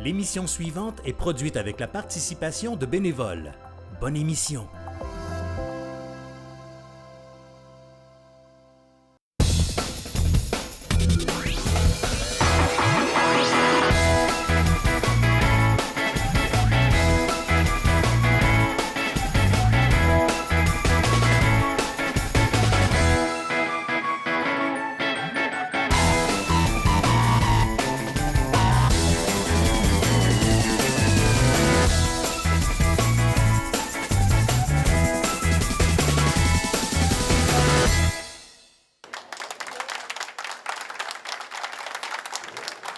L'émission suivante est produite avec la participation de bénévoles. Bonne émission.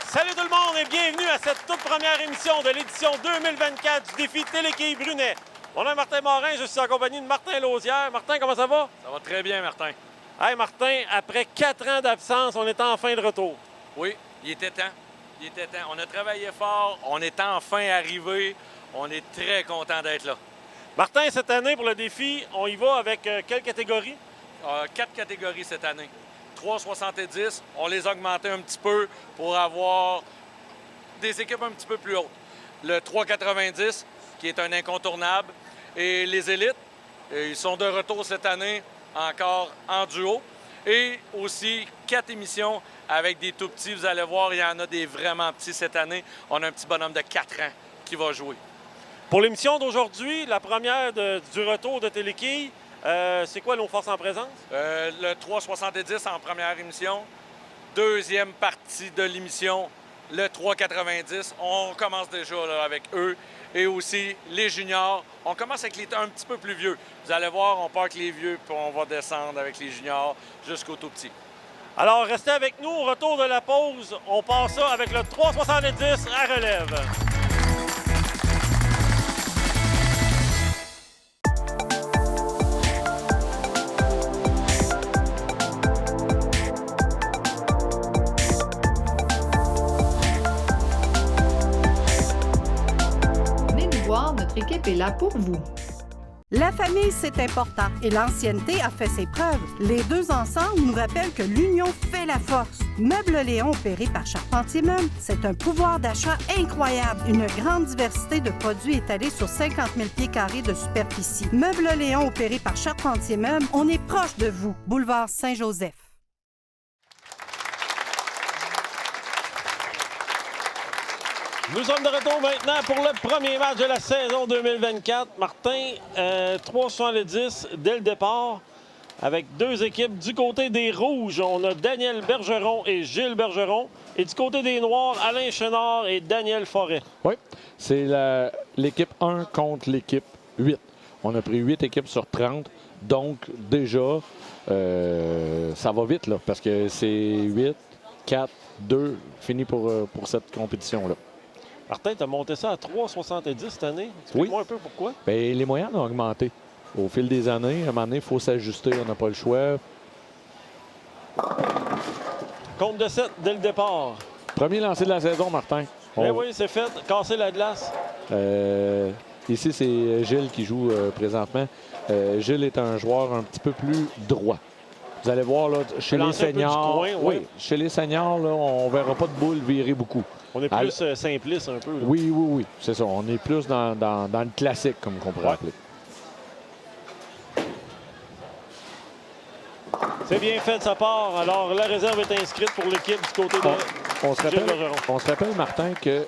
Salut tout le monde et bienvenue à cette toute première émission de l'édition 2024 du défi Téléquille Brunet. Mon nom est Martin Morin, je suis en compagnie de Martin Lausière. Martin, comment ça va? Ça va très bien, Martin. Hey Martin, après 4 ans d'absence, on est enfin de retour. Oui, il était temps. Il était temps. On a travaillé fort, on est enfin arrivé. On est très content d'être là. Martin, cette année pour le défi, on y va avec quelle catégorie? 4 catégories cette année. 3,70, on les a augmentés un petit peu pour avoir des équipes un petit peu plus hautes. Le 3,90, qui est un incontournable. Et les élites, ils sont de retour cette année, encore en duo. Et aussi 4 émissions avec des tout petits. Vous allez voir, il y en a des vraiment petits cette année. On a un petit bonhomme de 4 ans qui va jouer. Pour l'émission d'aujourd'hui, la première du retour de Téléquille, c'est quoi nos forces en présence? Le 3,70 en première émission. Deuxième partie de l'émission, le 3,90. On commence déjà là, avec eux. Et aussi les juniors. On commence avec les un petit peu plus vieux. Vous allez voir, on part avec les vieux, puis on va descendre avec les juniors jusqu'au tout petit. Alors, restez avec nous. Au retour de la pause, on passe ça avec le 3,70 à relève. Notre équipe est là pour vous. La famille, c'est important et l'ancienneté a fait ses preuves. Les deux ensemble nous rappellent que l'union fait la force. Meubles Léon opéré par Charpentier Meubles, c'est un pouvoir d'achat incroyable. Une grande diversité de produits étalés sur 50 000 pieds carrés de superficie. Meubles Léon opéré par Charpentier Meubles, on est proche de vous. Boulevard Saint-Joseph. Nous sommes de retour maintenant pour le premier match de la saison 2024. Martin, 3,70 dès le départ, avec deux équipes. Du côté des Rouges, on a Daniel Bergeron et Gilles Bergeron. Et du côté des Noirs, Alain Chenard et Daniel Forêt. Oui, c'est l'équipe 1 contre l'équipe 8. On a pris 8 équipes sur 30. Donc, déjà, ça va vite, là, parce que c'est 8, 4, 2, fini pour cette compétition-là. Martin, tu as monté ça à 3,70 cette année. Explique-moi un peu pourquoi. Bien, les moyens ont augmenté. Au fil des années, à un moment donné, il faut s'ajuster. On n'a pas le choix. Compte de 7 dès le départ. Premier lancé de la saison, Martin. Oui, c'est fait. Casser la glace. Ici, c'est Gilles qui joue présentement. Gilles est un joueur un petit peu plus droit. Vous allez voir, là, chez les seniors, chez les seniors, là, on ne verra pas de boule virer beaucoup. On est plus simpliste un peu. Là. Oui, c'est ça. On est plus dans le classique, comme on pourrait appeler. C'est bien fait de sa part. Alors, la réserve est inscrite pour l'équipe du côté de Gilles Bergeron. On se rappelle, Martin, que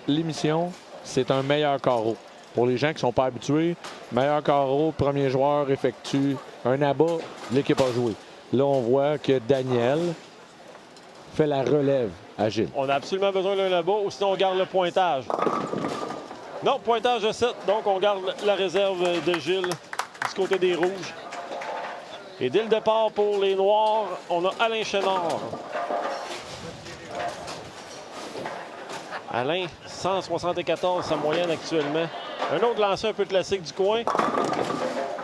l'émission, c'est un meilleur carreau. Pour les gens qui ne sont pas habitués, meilleur carreau, premier joueur effectue un abat, l'équipe a joué. Là, on voit que Daniel fait la relève à Gilles. On a absolument besoin d'un là-bas, ou sinon on garde le pointage. Non, pointage de 7, donc on garde la réserve de Gilles du côté des Rouges. Et dès le départ pour les Noirs, on a Alain Chenard. Alain, 174 sa moyenne actuellement. Un autre lancé un peu classique du coin.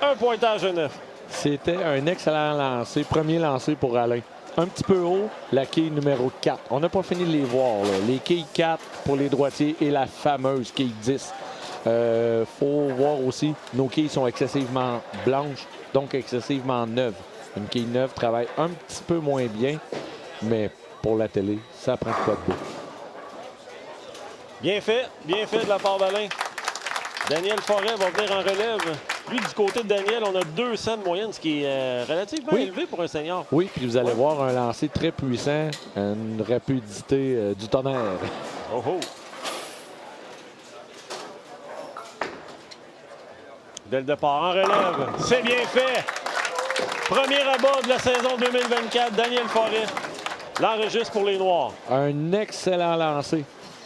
Un pointage de 9. C'était un excellent lancé, premier lancé pour Alain. Un petit peu haut, la quille numéro 4. On n'a pas fini de les voir, là. Les quilles 4 pour les droitiers et la fameuse quille 10. Faut voir aussi, nos quilles sont excessivement blanches, donc excessivement neuves. Une quille neuve travaille un petit peu moins bien, mais pour la télé, ça prend pas de bout. Bien fait de la part d'Alain. Daniel Forêt va venir en relève. Lui, du côté de Daniel, on a 200 de moyenne, ce qui est relativement élevé pour un senior. Oui, puis vous allez voir un lancer très puissant, une rapidité du tonnerre. Oh oh! Dès le départ, en relève. C'est bien fait! Premier abat de la saison 2024, Daniel Forêt. L'enregistre pour les Noirs. Un excellent lancer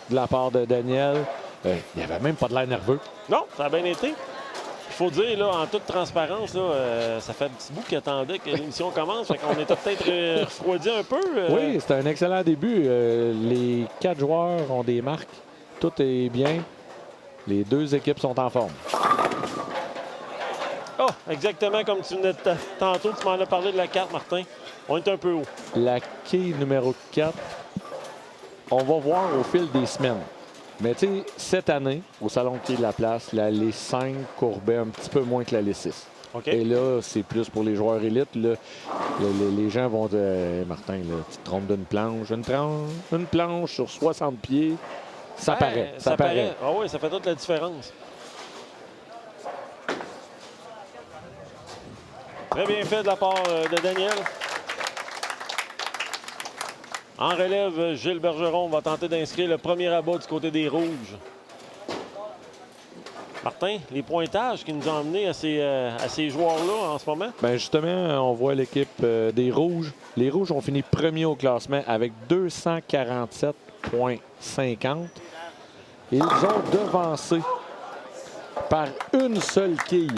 de la part de Daniel. Il n'y avait même pas de l'air nerveux. Non, ça a bien été. Il faut dire, là, en toute transparence, là, ça fait un petit bout qu'il attendait que l'émission commence. Fait qu'on était peut-être refroidi un peu. Oui, c'était un excellent début. Les 4 joueurs ont des marques. Tout est bien. Les 2 équipes sont en forme. Oh, exactement comme tu venais tantôt, tu m'en as parlé de la carte, Martin. On est un peu haut. La quille numéro 4, on va voir au fil des semaines. Mais tu sais, cette année, au Salon de quille de la place, la les 5 courbait un petit peu moins que la les 6. Okay. Et là, c'est plus pour les joueurs élites. Là, les gens vont dire hey, Martin, là, tu te trompes d'une planche. Une planche sur 60 pieds, ça paraît. Ça paraît. Ah oui, ça fait toute la différence. Très bien fait de la part de Daniel. En relève, Gilles Bergeron va tenter d'inscrire le premier abat du côté des Rouges. Martin, les pointages qui nous ont emmenés à ces joueurs-là en ce moment? Bien justement, on voit l'équipe des Rouges. Les Rouges ont fini premier au classement avec 247,50. Ils ont devancé par une seule quille.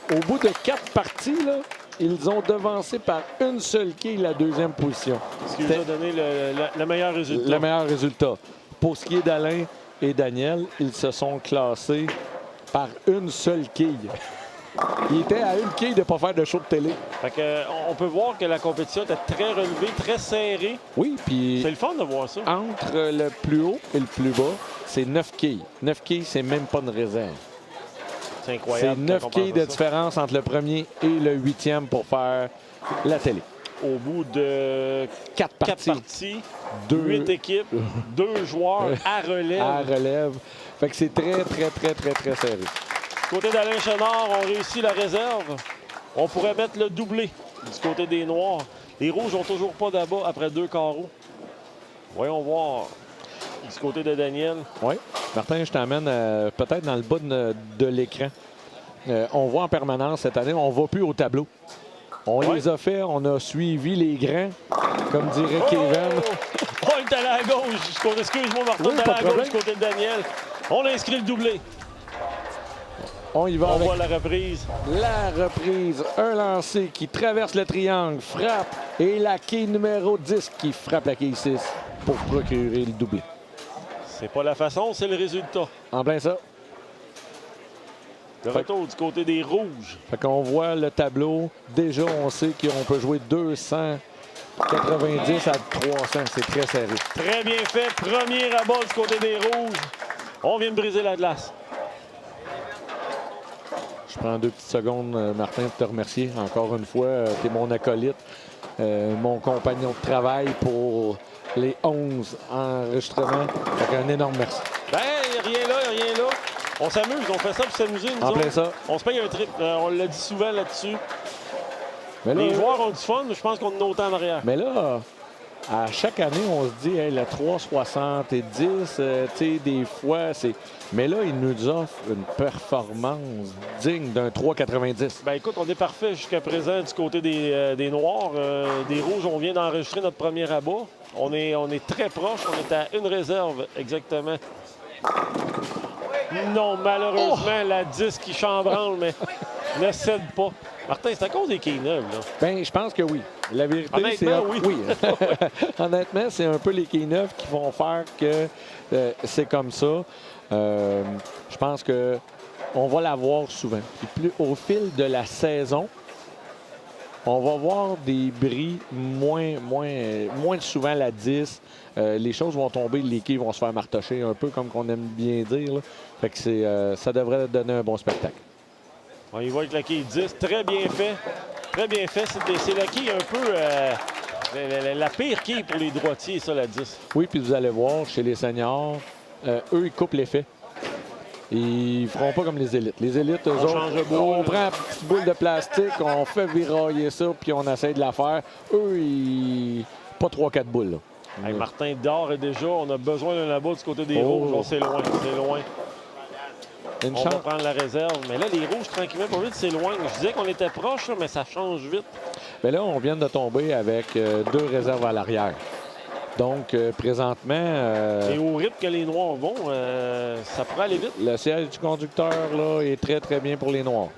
Au bout de 4 parties, là, ils ont devancé par une seule quille la 2e position. Ce qui nous a donné le meilleur résultat. Le meilleur résultat. Pour ce qui est d'Alain et Daniel, ils se sont classés par une seule quille. Ils étaient à une quille de ne pas faire de show de télé. Fait que, on peut voir que la compétition était très relevée, très serrée. Oui, puis c'est le fun de voir ça. Entre le plus haut et le plus bas, c'est 9 quilles. 9 quilles, c'est même pas une réserve. C'est incroyable. C'est 9 quilles de différence entre le premier et le 8e pour faire la télé. Au bout de 4 parties, 8 équipes, 2 joueurs à relève. À relève. Fait que c'est très serré. Du côté d'Alain Chenard, on réussit la réserve. On pourrait mettre le doublé du côté des Noirs. Les Rouges n'ont toujours pas d'abat après 2 carreaux. Voyons voir du côté de Daniel. Oui. Martin, je t'emmène peut-être dans le bas de l'écran. On voit en permanence cette année, on ne va plus au tableau. On les a fait, on a suivi les grands, comme dirait Kevin. Oh, il est allé à gauche. Excuse-moi, Martin, il est allé à gauche du côté de Daniel. On a inscrit le doublé. On y va avec voit la reprise. La reprise. Un lancé qui traverse le triangle, frappe. Et la quille numéro 10 qui frappe la quille 6 pour procurer le doublé. C'est pas la façon, c'est le résultat. En plein ça. De retour du côté des Rouges. Fait qu'on voit le tableau. Déjà, on sait qu'on peut jouer 290 à 300. C'est très serré. Très bien fait. Premier abat du côté des Rouges. On vient de briser la glace. Je prends 2 petites secondes, Martin, pour te remercier. Encore une fois, tu es mon acolyte, mon compagnon de travail pour les 11 enregistrements. Fait un énorme merci. Ben, rien là. On s'amuse, on fait ça pour s'amuser, nous En plein autres. ça. On se paye un trip. On l'a dit souvent là-dessus. Mais là, les joueurs ont du fun, mais je pense qu'on en a autant en arrière. Mais là, à chaque année, on se dit, hey, le 3,70, tu sais, des fois, c'est... Mais là, ils nous offrent une performance digne d'un 3,90. Ben écoute, on est parfait jusqu'à présent du côté des Noirs. Des Rouges, on vient d'enregistrer notre premier abat. On est très proche. On est à une réserve, exactement. Non, malheureusement, la 10 qui chambranle, mais ne cède pas. Martin, c'est à cause des quilles neuves, là. Bien, je pense que oui. La vérité, c'est... Honnêtement, oui. Honnêtement, c'est un peu les quilles neuves qui vont faire que c'est comme ça. Je pense que on va la voir souvent. Et plus au fil de la saison, on va voir des bris moins souvent la 10. Les choses vont tomber, les quilles vont se faire martocher un peu comme qu'on aime bien dire. Là. Fait que ça devrait donner un bon spectacle. On y va avec la quille 10. Très bien fait. Très bien fait. C'est la quille un peu... la pire quille pour les droitiers, ça, la 10. Oui, puis vous allez voir, chez les seniors, eux, ils coupent l'effet. Ils feront pas comme les élites. Les élites, eux On autres, change de boule. on prend une petite boule de plastique, on fait virailler ça, puis on essaie de la faire. Eux, ils... pas 3-4 boules. Là. Hey, Martin dort et déjà, on a besoin d'un là-bas du côté des Oh. rouges. On c'est loin, c'est loin. Une On chance. va prendre la réserve. Mais là, les rouges, tranquillement, pas vite, c'est loin. Je disais qu'on était proche, là, mais ça change vite. Mais là, on vient de tomber avec 2 réserves à l'arrière. Donc, présentement, Et au rythme que les noirs vont, ça pourrait aller vite. le siège du conducteur là, est très, très bien pour les Noirs.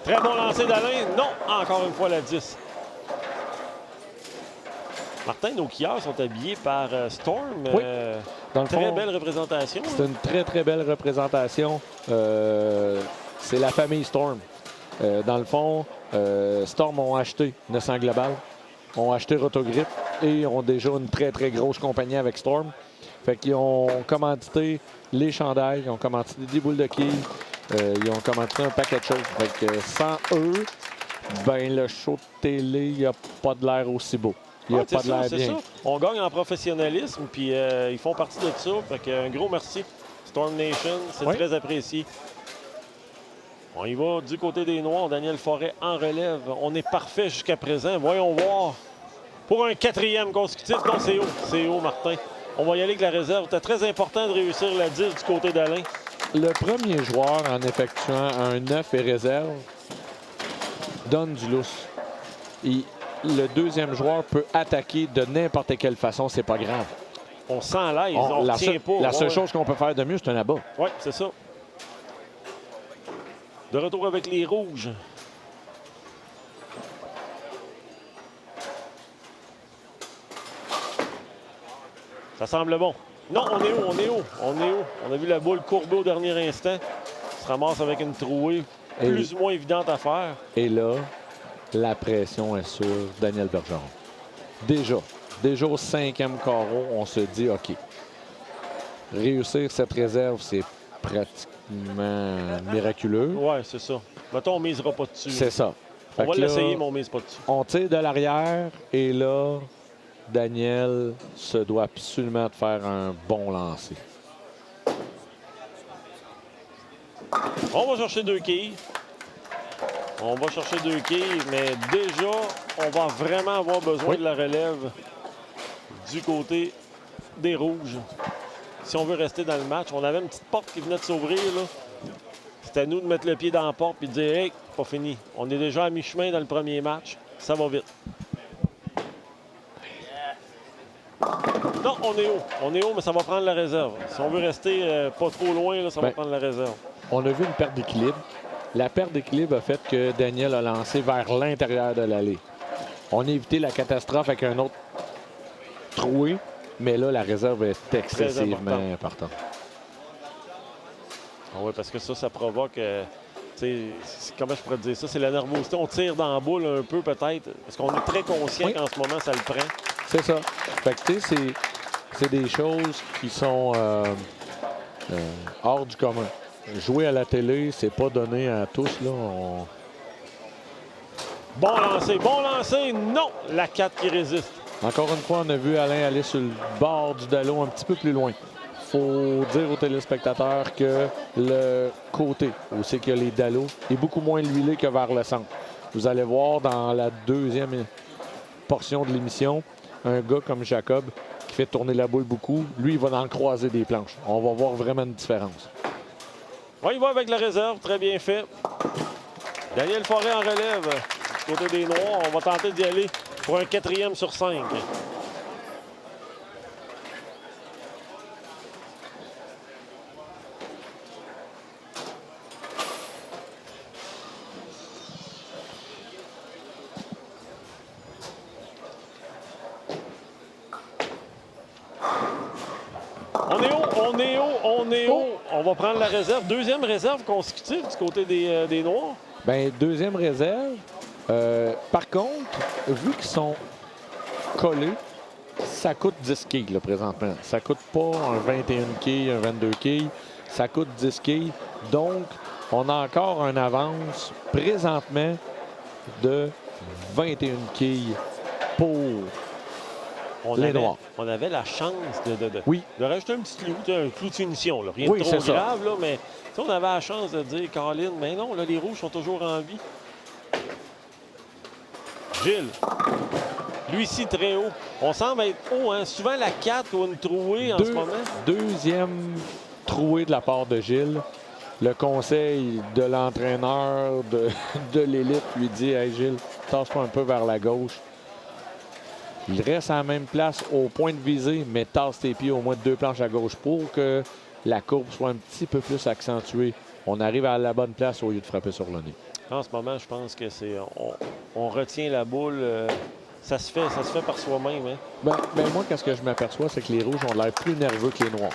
Très bon lancer d'Alain. Non, encore une fois la 10. Martin, nos quilleurs sont habillés par Storm. Oui. Dans le Très fond, belle représentation. c'est une très, très belle représentation. C'est la famille Storm. Dans le fond, Storm ont acheté 900 Global, ont acheté Rotogrip et ont déjà une très, très grosse compagnie avec Storm. Fait qu'ils ont commandité les chandails, ils ont commandité des boules de quilles, ils ont commandité un paquet de choses. Fait que sans eux, ben le show de télé, il n'y a pas de l'air aussi beau. Il n'y a Ouais, c'est pas de ça, l'air c'est bien. ça. On gagne en professionnalisme, puis ils font partie de ça. Fait que, un gros merci. Storm Nation, c'est Oui. très apprécié. On y va du côté des Noirs. Daniel Forêt en relève. On est parfait jusqu'à présent. Voyons voir. Pour un 4e consécutif. Non, c'est haut. C'est haut, Martin. On va y aller avec la réserve. C'était très important de réussir la 10 du côté d'Alain. Le premier joueur en effectuant un 9 et réserve donne du lousse. Le deuxième joueur peut attaquer de n'importe quelle façon, c'est pas grave. On sent l'aise. On la tient pas. la seule Ouais. chose qu'on peut faire de mieux, c'est un abat. Oui, c'est ça. De retour avec les rouges. Ça semble bon. Non, on est haut, on est haut, on est haut. On a vu la boule courbée au dernier instant. On se ramasse avec une trouée Et- plus ou moins évidente à faire. Et là, la pression est sur Daniel Bergeron. Déjà au 5e carreau, on se dit OK. Réussir cette réserve, c'est pratiquement miraculeux. Ouais, c'est ça. Mettons, on ne misera pas dessus. C'est ça. On Fait va que là, l'essayer, mais on ne mise pas dessus. on tire de l'arrière et là, Daniel se doit absolument de faire un bon lancer. On va chercher 2 quilles. On va chercher 2 quilles, mais déjà, on va vraiment avoir besoin Oui. de la relève du côté des rouges. Si on veut rester dans le match, on avait une petite porte qui venait de s'ouvrir, là. C'était à nous de mettre le pied dans la porte et de dire « Hey, pas fini. On est déjà à mi-chemin dans le premier match. Ça va vite. » Non, on est haut. On est haut, mais ça va prendre la réserve. Si on veut rester pas trop loin, là, ça va Ben, prendre la réserve. On a vu une perte d'équilibre. La perte d'équilibre a fait que Daniel a lancé vers l'intérieur de l'allée. On a évité la catastrophe avec un autre troué, mais là, la réserve est excessivement importante. Ah oui, parce que ça provoque... comment je pourrais te dire ça? C'est la nervosité. On tire dans la boule un peu, peut-être, parce qu'on est très conscient Oui. qu'en ce moment, ça le prend. C'est ça. Fait que, tu sais, c'est des choses qui sont hors du commun. Jouer à la télé, c'est pas donné à tous, là. Bon lancer, non! La 4 qui résiste. Encore une fois, on a vu Alain aller sur le bord du dallo un petit peu plus loin. Faut dire aux téléspectateurs que le côté où c'est qu'il y a les dallos est beaucoup moins huilé que vers le centre. Vous allez voir dans la deuxième portion de l'émission, un gars comme Jacob qui fait tourner la boule beaucoup, lui, il va dans le croisé des planches. On va voir vraiment une différence. Oui, il va avec la réserve, très bien fait. Daniel Forêt en relève. Du côté des Noirs, on va tenter d'y aller pour un 4e sur 5. On est haut. On va prendre la réserve. Deuxième réserve consécutive du côté des Noirs. Bien, deuxième réserve. Par contre, vu qu'ils sont collés, ça coûte 10 quilles là, présentement. Ça coûte pas un 21 quilles, un 22 quilles. Ça coûte 10 quilles. Donc, on a encore une avance présentement de 21 quilles pour les Noirs. On avait la chance Oui. de rajouter un petit clou, un clou de finition. Là. Rien Oui, de trop c'est ça. grave, là, mais on avait la chance de dire, Colin, mais non, là, les Rouges sont toujours en vie. Gilles. Lui ici, très haut. On semble être haut, hein? Souvent la 4 ou une trouée en ce moment. Deuxième trouée de la part de Gilles. Le conseil de l'entraîneur de l'élite lui dit « Hey Gilles, tasse-toi un peu vers la gauche. » Il reste à la même place au point de visée, mais tasse tes pieds au moins de 2 planches à gauche pour que la courbe soit un petit peu plus accentuée. On arrive à la bonne place au lieu de frapper sur le nez. En ce moment, je pense que c'est... On retient la boule. Ça se fait par soi-même. Hein? Ben moi, qu'est-ce que je m'aperçois, c'est que les Rouges ont l'air plus nerveux que les Noirs.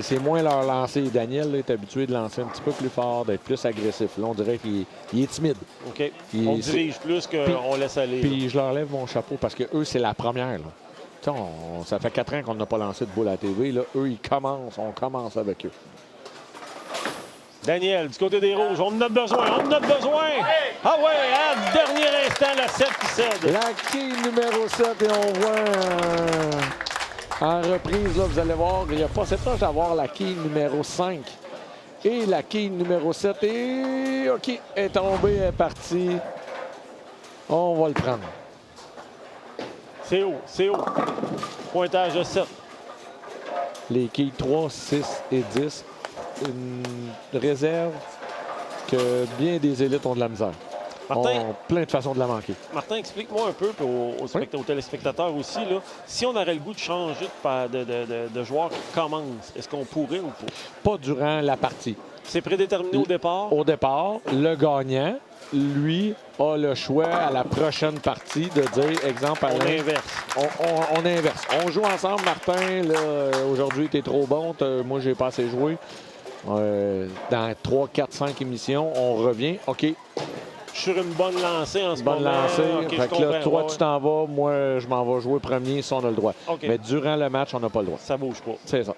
C'est moins leur lancer. Daniel là, est habitué de lancer un petit peu plus fort, d'être plus agressif. Là, on dirait qu'il est timide. OK. On dirige plus qu'on laisse aller. Puis je leur lève mon chapeau parce que eux, c'est la première. Là. Ça fait 4 ans qu'on n'a pas lancé de boule à la TV. Là. Eux, on commence avec eux. Daniel, du côté des Rouges, on en a besoin, Ah ouais, à dernier instant, la 7 qui cède. La quille numéro 7 et on voit en reprise, là, vous allez voir, il n'y a pas cette proche d'avoir la quille numéro 5. Et la quille numéro 7 et OK, est tombée, est partie. On va le prendre. C'est haut. Pointage de 7. Les quilles 3, 6 et 10. Une réserve que bien des élites ont de la misère. Martin, ont plein de façons de la manquer. Martin, explique-moi un peu, puis aux téléspectateurs aussi, là, si on aurait le goût de changer de joueur qui commence, est-ce qu'on pourrait ou pas? Pas durant la partie. C'est prédéterminé au départ? Au départ, le gagnant, lui, a le choix à la prochaine partie de dire, exemple, On Alain, inverse. on inverse. On joue ensemble, Martin. Aujourd'hui, t'es trop bon. Moi, j'ai pas assez joué. Dans 3, 4, 5 émissions, on revient. OK. Je suis sur une bonne lancée en ce moment. Bonne lancée. Okay, fait que là, toi, tu t'en vas. Moi, je m'en vais jouer premier si on a le droit. Okay. Mais durant le match, on n'a pas le droit. Ça bouge pas. C'est ça.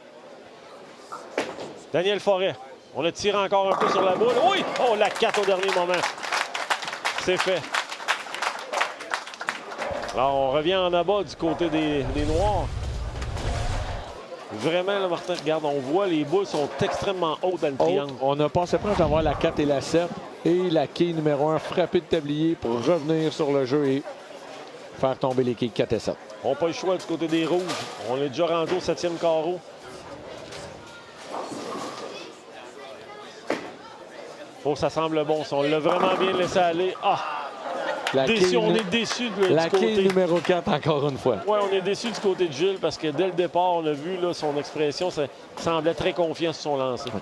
Daniel Forêt. On a tiré encore un peu sur la boule. Oui! Oh, la 4 au dernier moment. C'est fait. Alors, on revient en abat du côté des Noirs. Vraiment, là, Martin, regarde, on voit les boules sont extrêmement hautes dans le triangle. On a passé proche d'avoir la 4 et la 7. Et la quille numéro 1 frappée de tablier pour revenir sur le jeu et faire tomber les quilles 4 et 7. On n'a pas le choix du côté des Rouges. On est déjà rendu au 7e carreau. Oh, ça semble bon. On l'a vraiment bien laissé aller. Ah! Déçu, on est déçu du la côté. quille numéro 4, encore une fois. Oui, on est déçu du côté de Gilles parce que dès le départ, on a vu là, son expression, ça semblait très confiant sur son lancer. Ouais.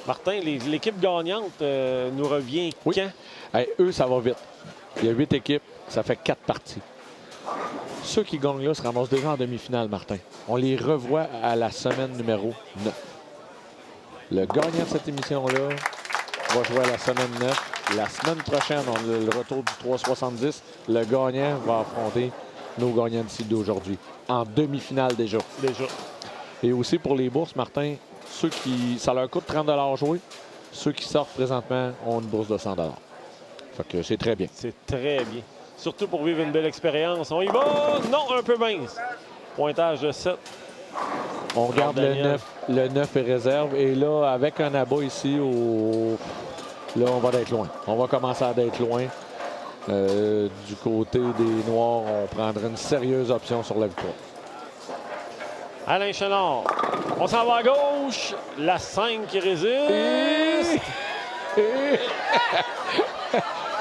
Martin, l'équipe gagnante nous revient Oui. quand? Hey, eux, ça va vite. Il y a 8 équipes, ça fait 4 parties. Ceux qui gagnent là se ramassent déjà en demi-finale, Martin. On les revoit à la semaine numéro 9. Le gagnant de cette émission-là va jouer à la semaine 9. La semaine prochaine, on a le retour du 370. Le gagnant va affronter nos gagnants d'ici d'aujourd'hui. En demi-finale déjà. Et aussi pour les bourses, Martin, ceux qui ça leur coûte 30 $ jouer. Ceux qui sortent présentement ont une bourse de 100 $. Fait que c'est très bien. C'est très bien. Surtout pour vivre une belle expérience. On y va! Non, un peu mince. Pointage de 7. On regarde le 9 est réserve. Et là, avec un abat ici, là, on va d'être loin. On va commencer à d'être loin. Du côté des Noirs, on prendrait une sérieuse option sur la victoire. Alain Chenard. On s'en va à gauche. La 5 qui résiste.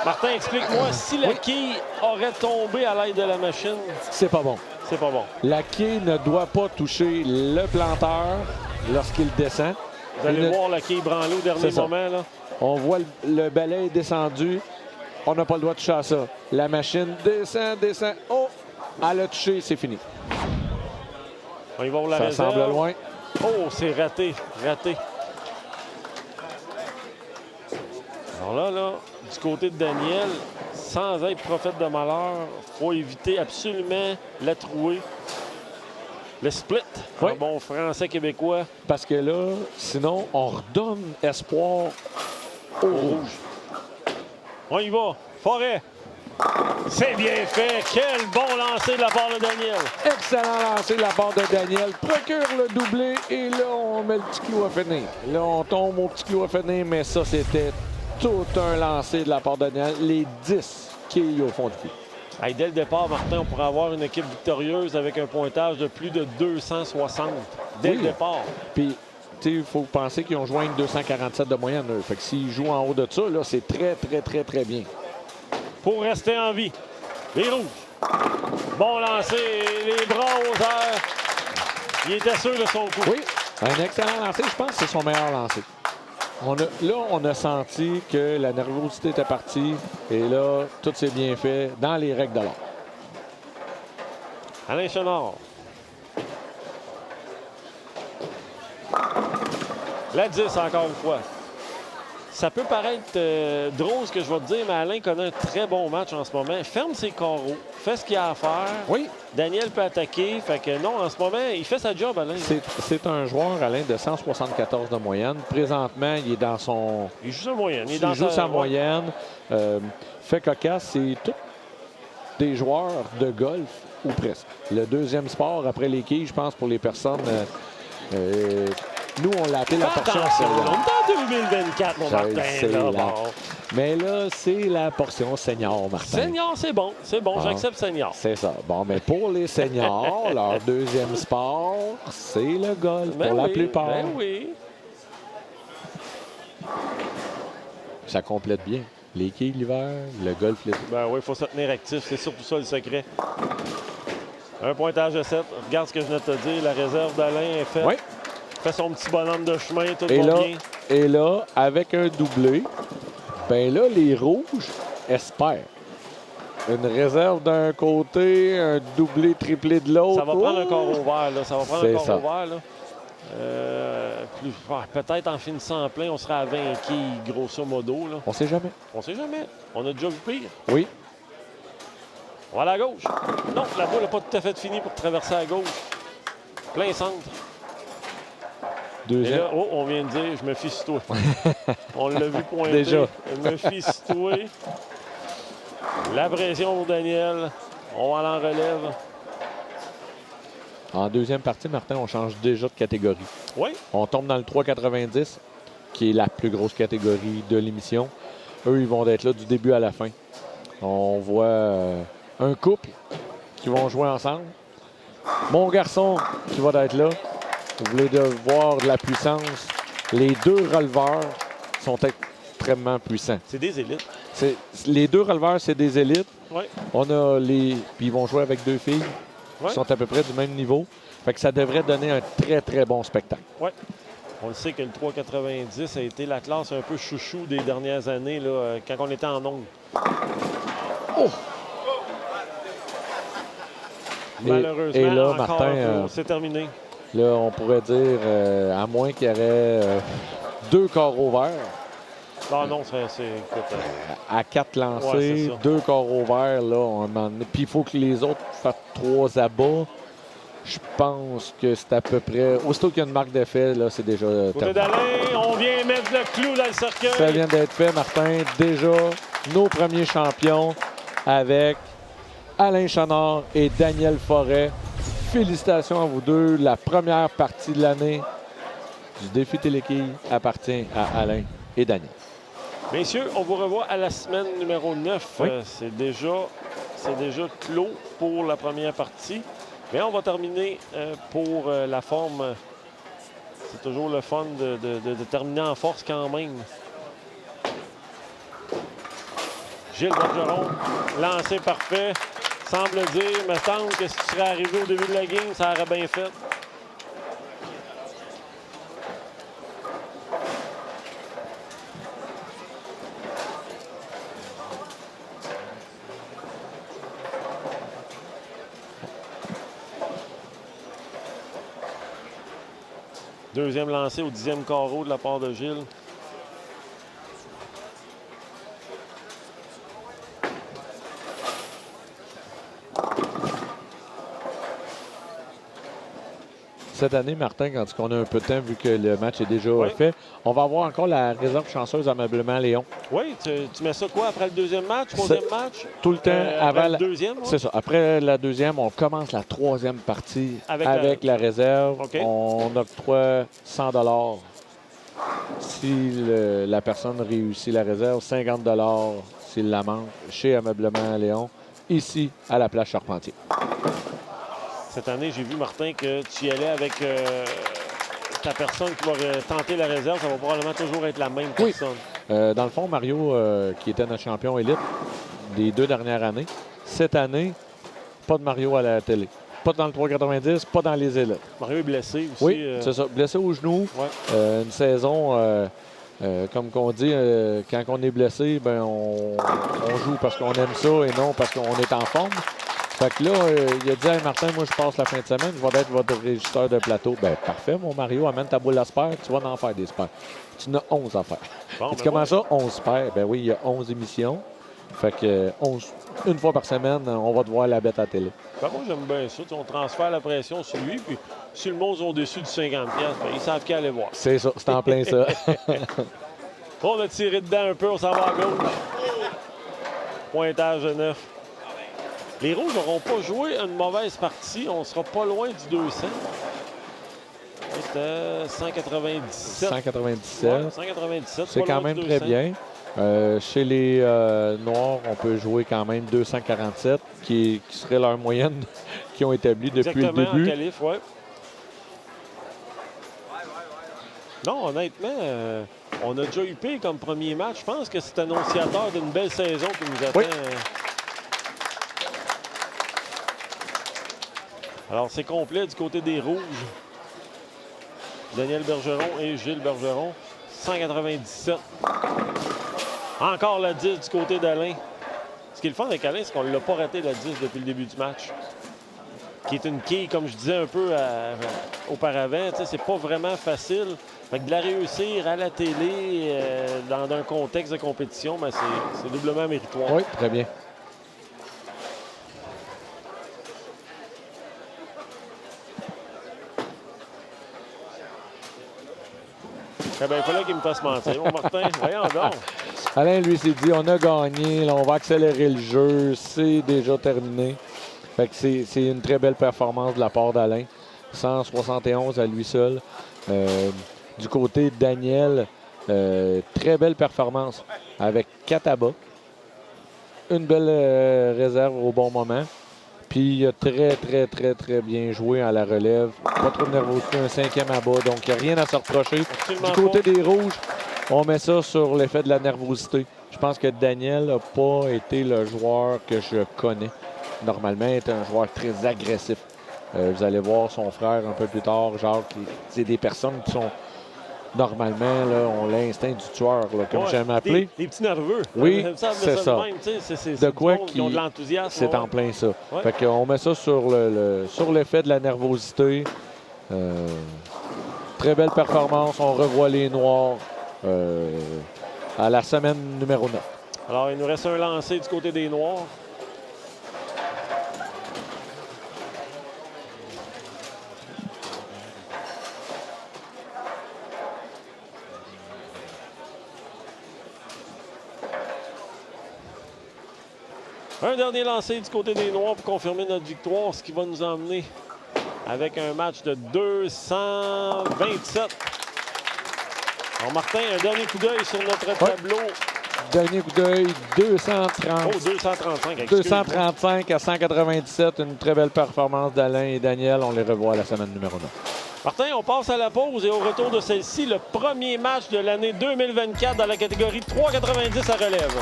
Martin, explique-moi, si la quille aurait tombé à l'aide de la machine... C'est pas bon. C'est pas bon. La quille ne doit pas toucher le planteur lorsqu'il descend. Vous allez voir la quille branlée au dernier moment. Là. On voit le balai descendu. On n'a pas le droit de toucher à ça. La machine descend. Oh! Elle a touché, c'est fini. On y va pour la ça réserve. semble loin. Oh, c'est raté. Alors là, du côté de Daniel, sans être prophète de malheur, il faut éviter absolument la trouée. Le split, oui. Un bon français québécois. Parce que là, sinon, on redonne espoir aux Rouges. On y va. Forêt. C'est bien fait. Quel bon lancer de la part de Daniel. Excellent lancer de la part de Daniel. Procure le doublé et là, on met le petit clou à finir. Là, on tombe au petit clou à finir, mais ça, c'était tout un lancer de la part de Daniel. Les 10 quilles au fond du clou. Hey, dès le départ, Martin, on pourrait avoir une équipe victorieuse avec un pointage de plus de 260 dès le départ. Puis, tu sais, il faut penser qu'ils ont joint une 247 de moyenne. Eux. Fait que s'ils jouent en haut de ça, là, c'est très, très, très, très bien. Pour rester en vie, les rouges. Bon lancer, les bras aux airs. Il était sûr de son coup. Oui, un excellent lancer. Je pense que c'est son meilleur lancer. On a senti que la nervosité était partie. Et là, tout s'est bien fait dans les règles de l'art. Alain Chenard. La 10 encore une fois. Ça peut paraître drôle ce que je vais te dire, mais Alain connaît un très bon match en ce moment. Ferme ses carreaux, fait ce qu'il a à faire. Oui. Daniel peut attaquer. Fait que non, en ce moment, il fait sa job, Alain. C'est un joueur, Alain, de 174 de moyenne. Présentement, il est dans son... Il joue sa moyenne. Il joue sa moyenne. Fait cocasse, c'est tous des joueurs de golf, ou presque. Le deuxième sport après les quilles, je pense, pour les personnes... nous, on l'a appelé la portion on senior. est en 2024, mon Martin. Là, bon. Mais là, c'est la portion senior, Martin. Senior, c'est bon. C'est bon, j'accepte senior. C'est ça. Bon, mais pour les seniors, leur deuxième sport, c'est le golf, pour la plupart. Ben oui. Ça complète bien. Les quilles l'hiver, le golf l'été. Ben oui, il faut se tenir actif. C'est surtout ça le secret. Un pointage de 7. Regarde ce que je viens de te dire. La réserve d'Alain est faite. Oui. Fait son petit bonhomme de chemin, tout Et va là, bien. et là, avec un doublé, ben là, les rouges espèrent. Une réserve d'un côté, un doublé, triplé de l'autre. Ça va prendre un corps ouvert, là. Ça va prendre un C'est corps ça. ouvert, là. Peut-être en finissant en plein, on sera à 20 quilles, grosso modo, là. On sait jamais. On sait jamais. On a déjà vu pire. Oui. On va aller à gauche. Non, la balle n'a pas tout à fait fini pour traverser à gauche. Plein centre. Et Deuxième. là, oh, on vient de dire, je me fie sur toi. On l'a vu pointer. Déjà. Je me fie sur toi. La pression pour Daniel. On va aller en relève. En deuxième partie, Martin, on change déjà de catégorie. Oui. On tombe dans le 3,90, qui est la plus grosse catégorie de l'émission. Eux, ils vont être là du début à la fin. On voit un couple qui vont jouer ensemble. Mon garçon qui va être là. Vous voulez voir de la puissance. Les deux releveurs sont extrêmement puissants. C'est des élites. Les deux releveurs, c'est des élites. Oui. On a les... Puis ils vont jouer avec deux filles Ouais. qui sont à peu près du même niveau. Fait que ça devrait donner un très, très bon spectacle. Oui. On le sait que le 3,90 a été la classe un peu chouchou des dernières années, là, quand on était en ongle. Oh! Malheureusement, et là, encore, Martin, c'est terminé. Là, on pourrait dire, à moins qu'il y aurait deux corps ouverts, Non, non, c'est écoute, à 4 lancés, Ouais, c'est ça. 2 corps ouverts, là, on en... Puis il faut que les autres fassent 3 abats. Je pense que c'est à peu près... Aussitôt qu'il y a une marque d'effet, là, c'est déjà côté terminé. d'Alain, on vient mettre le clou dans le cercueil. Ça vient d'être fait, Martin. Déjà, nos premiers champions avec Alain Chenard et Daniel Forêt. Félicitations à vous deux. La première partie de l'année du défi Téléquille appartient à Alain et Daniel. Messieurs, on vous revoit à la semaine numéro 9. Oui. C'est déjà clos pour la première partie. Mais on va terminer pour la forme. C'est toujours le fun de terminer en force quand même. Gilles Bergeron, lancé parfait. Semble dire, me semble que si tu serais arrivé au début de la game, ça aurait bien fait. Deuxième lancé au 10e carreau de la part de Gilles. cette année, Martin, quand on a un peu de temps, vu que le match est déjà Oui. fait, on va avoir encore la réserve chanceuse Ameublement Léon. Oui, tu mets ça quoi après le deuxième match, troisième match? Tout le temps Après avant le deuxième? Ouais. C'est ça. Après la deuxième, on commence la troisième partie Avec avec la réserve. OK. On octroie 100 $ si la personne réussit la réserve, 50 $ s'il la manque chez Ameublement Léon, ici à la place Charpentier. Cette année, j'ai vu, Martin, que tu y allais avec ta personne qui va tenter la réserve. Ça va probablement toujours être la même Oui. personne. Dans le fond, Mario, qui était notre champion élite des 2 dernières années, cette année, pas de Mario à la télé. Pas dans le 390, pas dans les élites. Mario est blessé aussi. Oui, c'est ça. Blessé au genou. Ouais. Une saison, comme qu'on dit, quand on est blessé, ben on joue parce qu'on aime ça et non parce qu'on est en forme. Fait que là, il a dit hey, Martin, moi je passe la fin de semaine, je vais être votre régisseur de plateau. Ben parfait, mon Mario, amène ta boule à spare, tu vas en faire des spares. Tu en as 11 à faire. Bon, Et ben comment ouais. ça, 11 spares? Ben oui, il y a 11 émissions. Fait que 11, une fois par semaine, on va te voir la bête à la télé. Par contre, j'aime bien ça. Tu sais, on transfère la pression sur lui, puis si le monde est au-dessus du 50$, ben, ils savent qu'à aller voir. C'est ça, c'est en plein ça. On a tiré dedans un peu, on s'en va à gauche. Pointage de 9. Les Rouges n'auront pas joué une mauvaise partie. On sera pas loin du 200. C'était 197. 197. Ouais, 197. C'est pas quand loin même du très 200. bien. Chez les Noirs, on peut jouer quand même 247, qui serait leur moyenne qu'ils ont établie depuis Exactement, le début. en qualif, ouais. Non, honnêtement, on a déjà eu pire comme premier match. Je pense que c'est annonciateur d'une belle saison qui nous attend. Oui. Alors, c'est complet du côté des Rouges. Daniel Bergeron et Gilles Bergeron. 197. Encore la 10 du côté d'Alain. Ce qui est le fun avec Alain, c'est qu'on ne l'a pas raté la 10 depuis le début du match. Qui est une quille, comme je disais un peu auparavant. Tu sais, c'est pas vraiment facile. Fait que de la réussir à la télé, dans un contexte de compétition, ben c'est doublement méritoire. Oui, très bien. Eh ben, il fallait qu'il me fasse mentir. Mon Martin, voyons donc. Alain, lui, s'est dit, on a gagné, là, on va accélérer le jeu, c'est déjà terminé. Fait que c'est une très belle performance de la part d'Alain. 171 à lui seul. Du côté de Daniel, très belle performance avec Kataba. Une belle réserve au bon moment. Puis il a très bien joué à la relève. Pas trop de nervosité, un 5e à bas, donc il n'y a rien à se reprocher. Absolument Du côté pas. des Rouges, on met ça sur l'effet de la nervosité. Je pense que Daniel n'a pas été le joueur que je connais. Normalement, il est un joueur très agressif. Vous allez voir son frère un peu plus tard, Jacques. C'est des personnes qui sont normalement, là, ont l'instinct du tueur, là, comme Ouais, j'aime appeler. Les petits nerveux. Oui, Ils savent c'est de ça. même, tu sais, c'est De du quoi monde qui ont de l'enthousiasme. C'est ouais. en plein ça. Ouais. Fait qu'on met ça sur sur l'effet de la nervosité. Très belle performance. On revoit les Noirs à la semaine numéro 9. Alors, il nous reste un lancé du côté des Noirs. Un dernier lancé du côté des Noirs pour confirmer notre victoire, ce qui va nous emmener avec un match de 227. Alors, Martin, un dernier coup d'œil sur notre tableau. Dernier coup d'œil, 230. Oh, 235. excuse-moi. 235 à 197. Une très belle performance d'Alain et Daniel. On les revoit à la semaine numéro 9. Martin, on passe à la pause et au retour de celle-ci, le premier match de l'année 2024 dans la catégorie 3,90 à relève.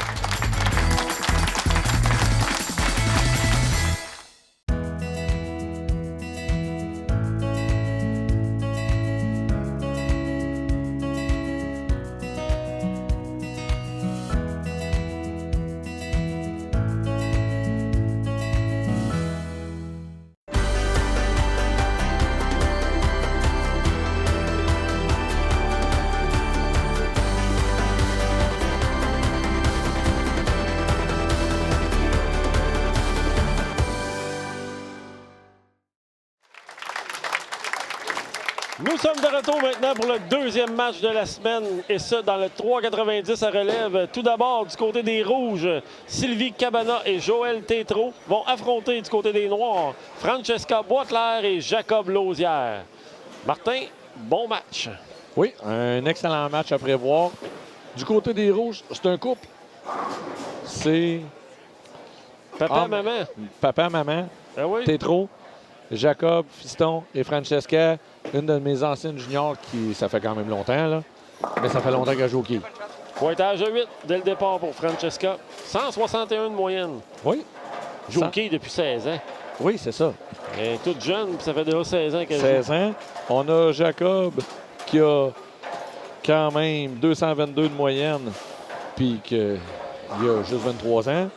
Nous sommes de retour maintenant pour le deuxième match de la semaine, et ce, dans le 3,90 à relève. Tout d'abord, du côté des Rouges, Sylvie Cabana et Joël Tétrault vont affronter du côté des Noirs, Francesca Boisclair et Jacob Lausière. Martin, bon match. Oui, un excellent match à prévoir. Du côté des Rouges, c'est un couple. C'est Papa, maman. papa, maman, Ah oui? Tétrault, Jacob, Fiston et Francesca, une de mes anciennes juniors qui, ça fait quand même longtemps, là, mais ça fait longtemps qu'elle joue au quai. Pointage à 8 dès le départ pour Francesca. 161 de moyenne. Oui, Joue au 100. quai depuis 16 ans. oui, c'est ça. Elle est toute jeune, puis ça fait déjà 16 ans qu'elle joue. 16 ans. On a Jacob qui a quand même 222 de moyenne, puis qu'il a juste 23 ans.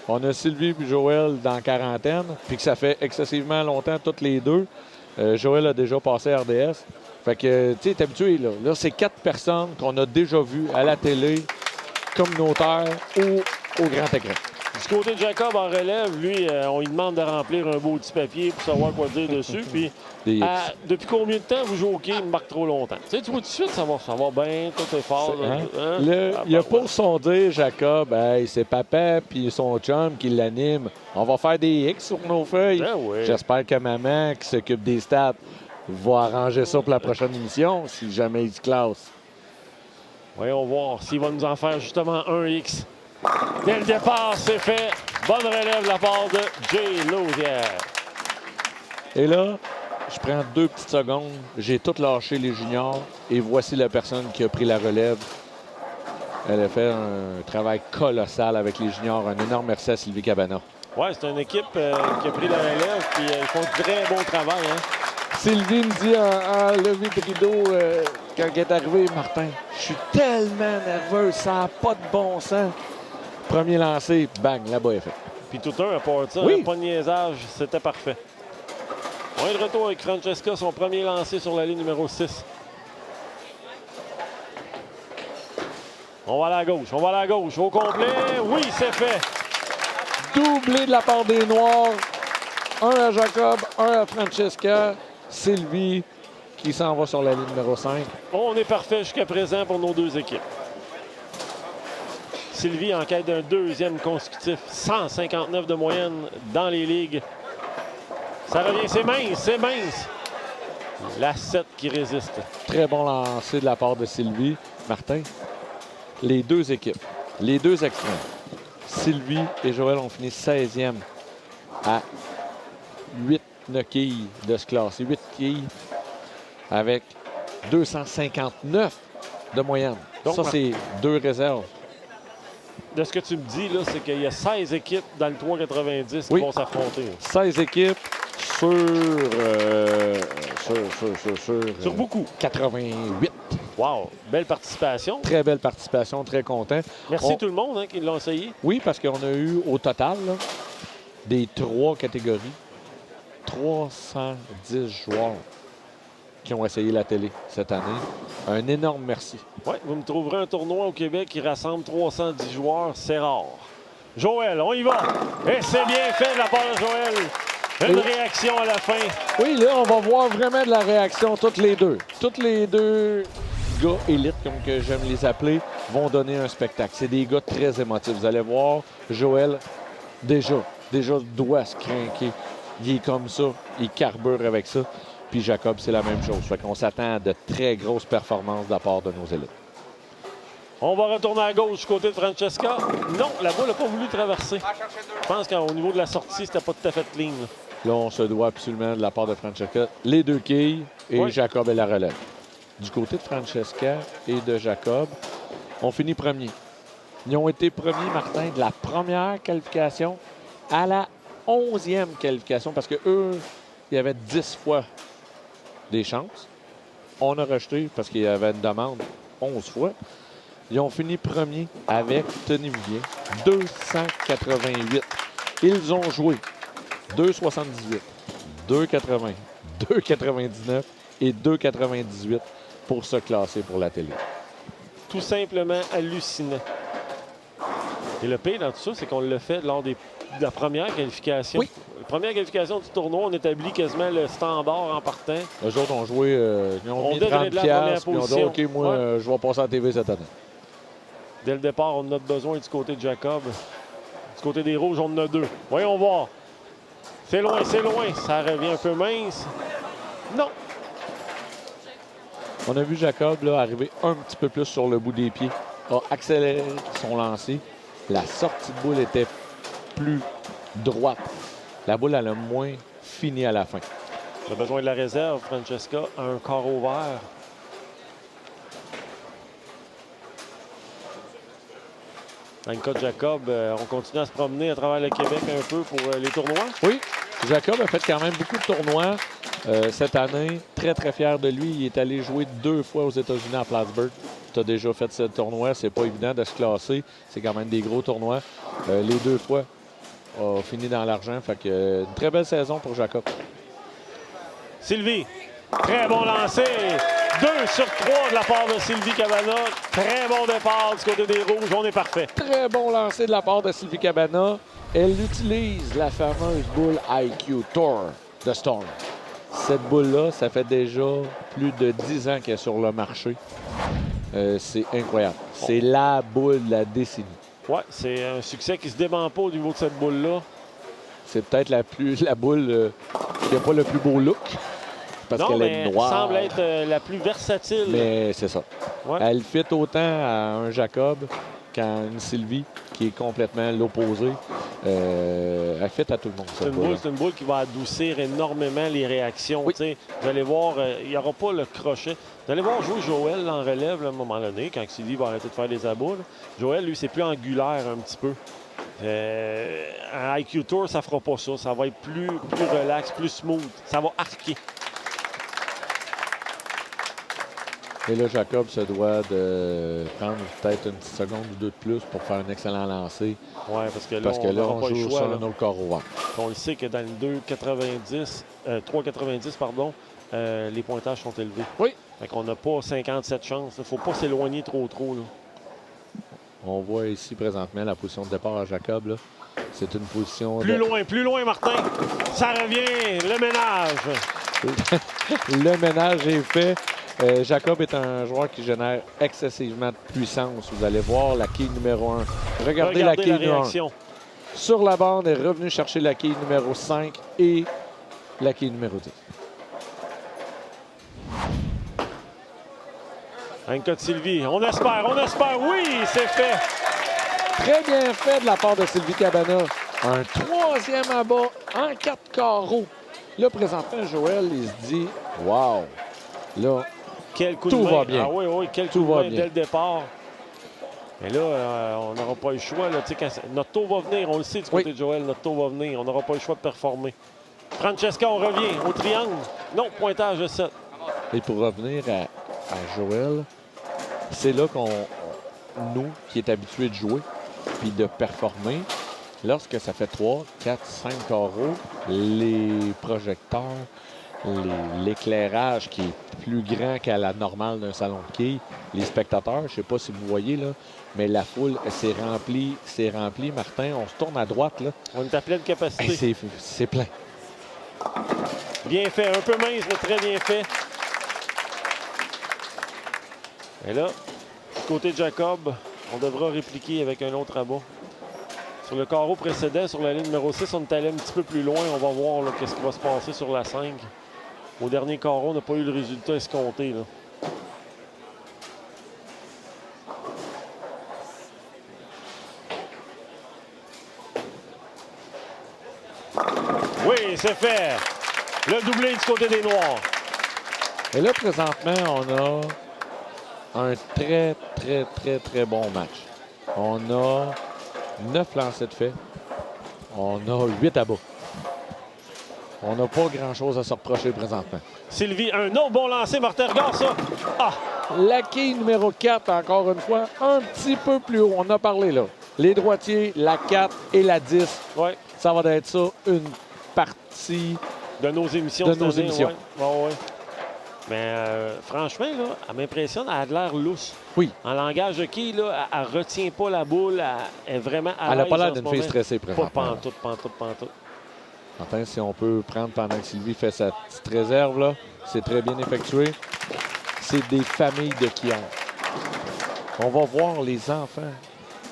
On a Sylvie et Joël dans la quarantaine, puis que ça fait excessivement longtemps, toutes les deux. Joël a déjà passé RDS. Fait que, tu sais, t'es habitué, là. Là, c'est 4 personnes qu'on a déjà vues à la télé, communautaire ou au grand écran. Du côté de Jacob en relève, lui, on lui demande de remplir un beau petit papier pour savoir quoi dire dessus. Puis, Des X. depuis combien de temps vous jouez au quai? Il me marque trop longtemps. Tu sais, tu vois tout de suite, ça va bien, tout est fort. Là, Hein? hein? Il a pour son dire, Jacob, hey, c'est papa puis son chum qui l'anime. On va faire des X sur nos feuilles. Ben oui. J'espère que maman, qui s'occupe des stats, va arranger ça pour la prochaine émission, si jamais il se classe. Voyons voir s'il va nous en faire justement un X. Dès le départ, c'est fait. Bonne relève de la part de Jay Lausière. Et là, je prends 2 petites secondes. J'ai tout lâché les juniors et voici la personne qui a pris la relève. Elle a fait un travail colossal avec les juniors. Un énorme merci à Sylvie Cabana. Oui, c'est une équipe qui a pris la relève, puis ils font un très bon travail. Hein? Sylvie me dit en levée de rideau quand elle est arrivée, Martin, je suis tellement nerveux, ça n'a pas de bon sens. Premier lancé, bang, là-bas est fait. Puis tout un, à part ça, Oui. hein, pas de niaisage, c'était parfait. On est de retour avec Francesca, son premier lancé sur la ligne numéro 6. On va à la gauche, au complet. Oui, c'est fait. Doublé de la part des Noirs. Un à Jacob, un à Francesca. Sylvie qui s'en va sur la ligne numéro 5. On est parfait jusqu'à présent pour nos deux équipes. Sylvie en quête d'un deuxième consécutif. 159 de moyenne dans les ligues. Ça revient, c'est mince. La 7 qui résiste. Très bon lancer de la part de Sylvie. Martin, les deux équipes, les deux extrêmes. Sylvie et Joël ont fini 16e à 8 quilles de ce classer. 8 quilles avec 259 de moyenne. Donc, ça, c'est 2 réserves. De ce que tu me dis, là, c'est qu'il y a 16 équipes dans le 3,90 qui Oui. vont s'affronter. 16 équipes sur Sur beaucoup. 88. Wow, belle participation. Très belle participation, très content. Merci On- tout le monde hein, qui l'ont essayé. Oui, parce qu'on a eu au total là, des 3 catégories, 310 joueurs qui ont essayé la télé cette année. Un énorme merci. Oui, vous me trouverez un tournoi au Québec qui rassemble 310 joueurs, c'est rare. Joël, on y va. Et c'est bien fait de la part de Joël. Une Et- réaction à la fin. Oui, là, on va voir vraiment de la réaction, toutes les deux. Toutes les deux gars élites, comme que j'aime les appeler, vont donner un spectacle. C'est des gars très émotifs. Vous allez voir, Joël, déjà doit se craquer. Il est comme ça, il carbure avec ça. Puis Jacob, c'est la même chose. Fait qu'on s'attend à de très grosses performances de la part de nos élites. On va retourner à gauche du côté de Francesca. Non, la balle n'a pas voulu traverser. Je pense qu'au niveau de la sortie, c'était pas tout à fait clean. Là. Là, on se doit absolument de la part de Francesca les 2 quilles et Oui. Jacob et la relève. Du côté de Francesca et de Jacob, on finit premier. Ils ont été premiers, Martin, de la première qualification à la 11e qualification parce que eux, il y avait 10 fois des chances. On a rejeté parce qu'il y avait une demande 11 fois. Ils ont fini premier avec, tenez-vous bien, 288. Ils ont joué 2,78, 2,80, 2,99 et 2,98 pour se classer pour la télé. Tout simplement hallucinant. Et le pire dans tout ça, c'est qu'on l'a fait lors des la première qualification. Oui. La première qualification du tournoi, on établit quasiment le standard en partant. Eux autres ont joué, ils ont On mis devrait 30 de la première piastres, puis ils ont dit, position. OK, moi, Ouais. je vais passer à la TV cette année. Dès le départ, on en a besoin du côté de Jacob. Du côté des Rouges, on en a 2. Voyons voir. C'est loin, c'est loin. Ça revient un peu mince. Non. On a vu Jacob là, arriver un petit peu plus sur le bout des pieds, a accéléré son lancer. La sortie de boule était plus droite. La boule, elle a moins fini à la fin. On a besoin de la réserve. Francesca a un carreau vert. Anka Jacob, on continue à se promener à travers le Québec un peu pour les tournois. Oui, Jacob a fait quand même beaucoup de tournois cette année. Très, très fier de lui. Il est allé jouer 2 fois aux États-Unis à Plattsburgh. Tu as déjà fait ce tournoi. C'est pas évident de se classer. C'est quand même des gros tournois. Les 2 fois, a fini dans l'argent. Fait que une très belle saison pour Jacob. Sylvie, très bon lancer. 2 sur 3 de la part de Sylvie Cabana. Très bon départ du côté des Rouges. On est parfait. Très bon lancer de la part de Sylvie Cabana. Elle utilise la fameuse boule IQ Tour de Storm. Cette boule-là, ça fait déjà plus de 10 ans qu'elle est sur le marché. C'est incroyable. C'est la boule de la décennie. Ouais, c'est un succès qui se dément pas au niveau de cette boule-là. C'est peut-être la boule qui n'a pas le plus beau look. Parce Non, qu'elle mais est noire. semble être la plus versatile. Mais c'est ça. Ouais. Elle fit autant à un Jacob qu'à une Sylvie, qui est complètement l'opposé. Elle fit à tout le monde, cette boule. C'est une boule qui va adoucir énormément les réactions. Oui. Tu sais, vous allez voir, il n'y aura pas le crochet. Vous allez voir jouer Joël en relève là, à un moment donné, quand Sylvie va arrêter de faire des abats. Là. Joël, lui, c'est plus angulaire un petit peu. Un IQ Tour, ça fera pas ça. Ça va être plus relax, plus smooth. Ça va arquer. Et là, Jacob se doit de prendre peut-être une petite seconde ou 2 de plus pour faire un excellent lancer. Oui, parce que là, on pas le joue choix. sur Là. un autre carreau vert. On le sait que dans le 3,90, pardon, les pointages sont élevés. Oui. Fait qu'on n'a pas 57 chances. Il ne faut pas s'éloigner trop. Là. On voit ici présentement la position de départ à Jacob. là. C'est une position Plus loin, Martin. Ça revient, le ménage. Le ménage est fait. Jacob est un joueur qui génère excessivement de puissance. Vous allez voir la quille numéro 1. Regardez la quille numéro 1. réaction. Sur la bande, est revenu chercher la quille numéro 5 et la quille numéro 10. Anka de Sylvie. On espère. Oui, c'est fait. Très bien fait de la part de Sylvie Cabana. Un 3e abat en 4 carreaux. Là, présentement, Joël, il se dit « Wow! » Là, Quel coup de tout main. va bien. Ah oui, quel Tout coup de va main bien. dès le départ. Mais là, on n'aura pas le choix. Là, notre tour va venir. On le sait du côté de Joël. Notre tour va venir. On n'aura pas le choix de performer. Francesca, on revient au triangle. Non, pointage de 7. et pour revenir à Joël, c'est là nous, qui est habitué de jouer puis de performer, lorsque ça fait 3, 4, 5 carreaux, les projecteurs, l'éclairage qui est plus grand qu'à la normale d'un salon de quilles, les spectateurs, je ne sais pas si vous voyez, là, mais la foule s'est remplie. Martin, on se tourne à droite. Là. On est à pleine capacité. Hey, c'est plein. Bien fait. Un peu mince, mais très bien fait. Et là, du côté de Jacob, on devra répliquer avec un autre abat. Sur le carreau précédent, sur la ligne numéro 6, on est allé un petit peu plus loin. On va voir qu'est-ce qui va se passer sur la 5. Au dernier carreau, on n'a pas eu le résultat escompté. Là. Oui, c'est fait. Le doublé du côté des Noirs. Et là, présentement, on a un très, très, très, très bon match. On a 9 lancers de fait. On a 8 abats. On n'a pas grand-chose à se reprocher présentement. Sylvie, un autre bon lancer. Martin, regarde ça. Ah! La quille numéro 4, encore une fois, un petit peu plus haut. On en a parlé, là. Les droitiers, la 4 et la 10. Ouais. Ça va être ça, une partie. De nos émissions. De cette nos année, émissions. ouais. Ouais. Mais franchement, là, elle m'impressionne, elle a de l'air lousse. Oui. En langage de qui, là, elle ne retient pas la boule, elle est vraiment à Elle n'a l'aise pas l'air en ce d'une fille moment. stressée, Pas présentement. pantoute. Enfin, si on peut prendre pendant que Sylvie fait sa petite réserve, là, c'est très bien effectué. C'est des familles de qui ont. On va voir les enfants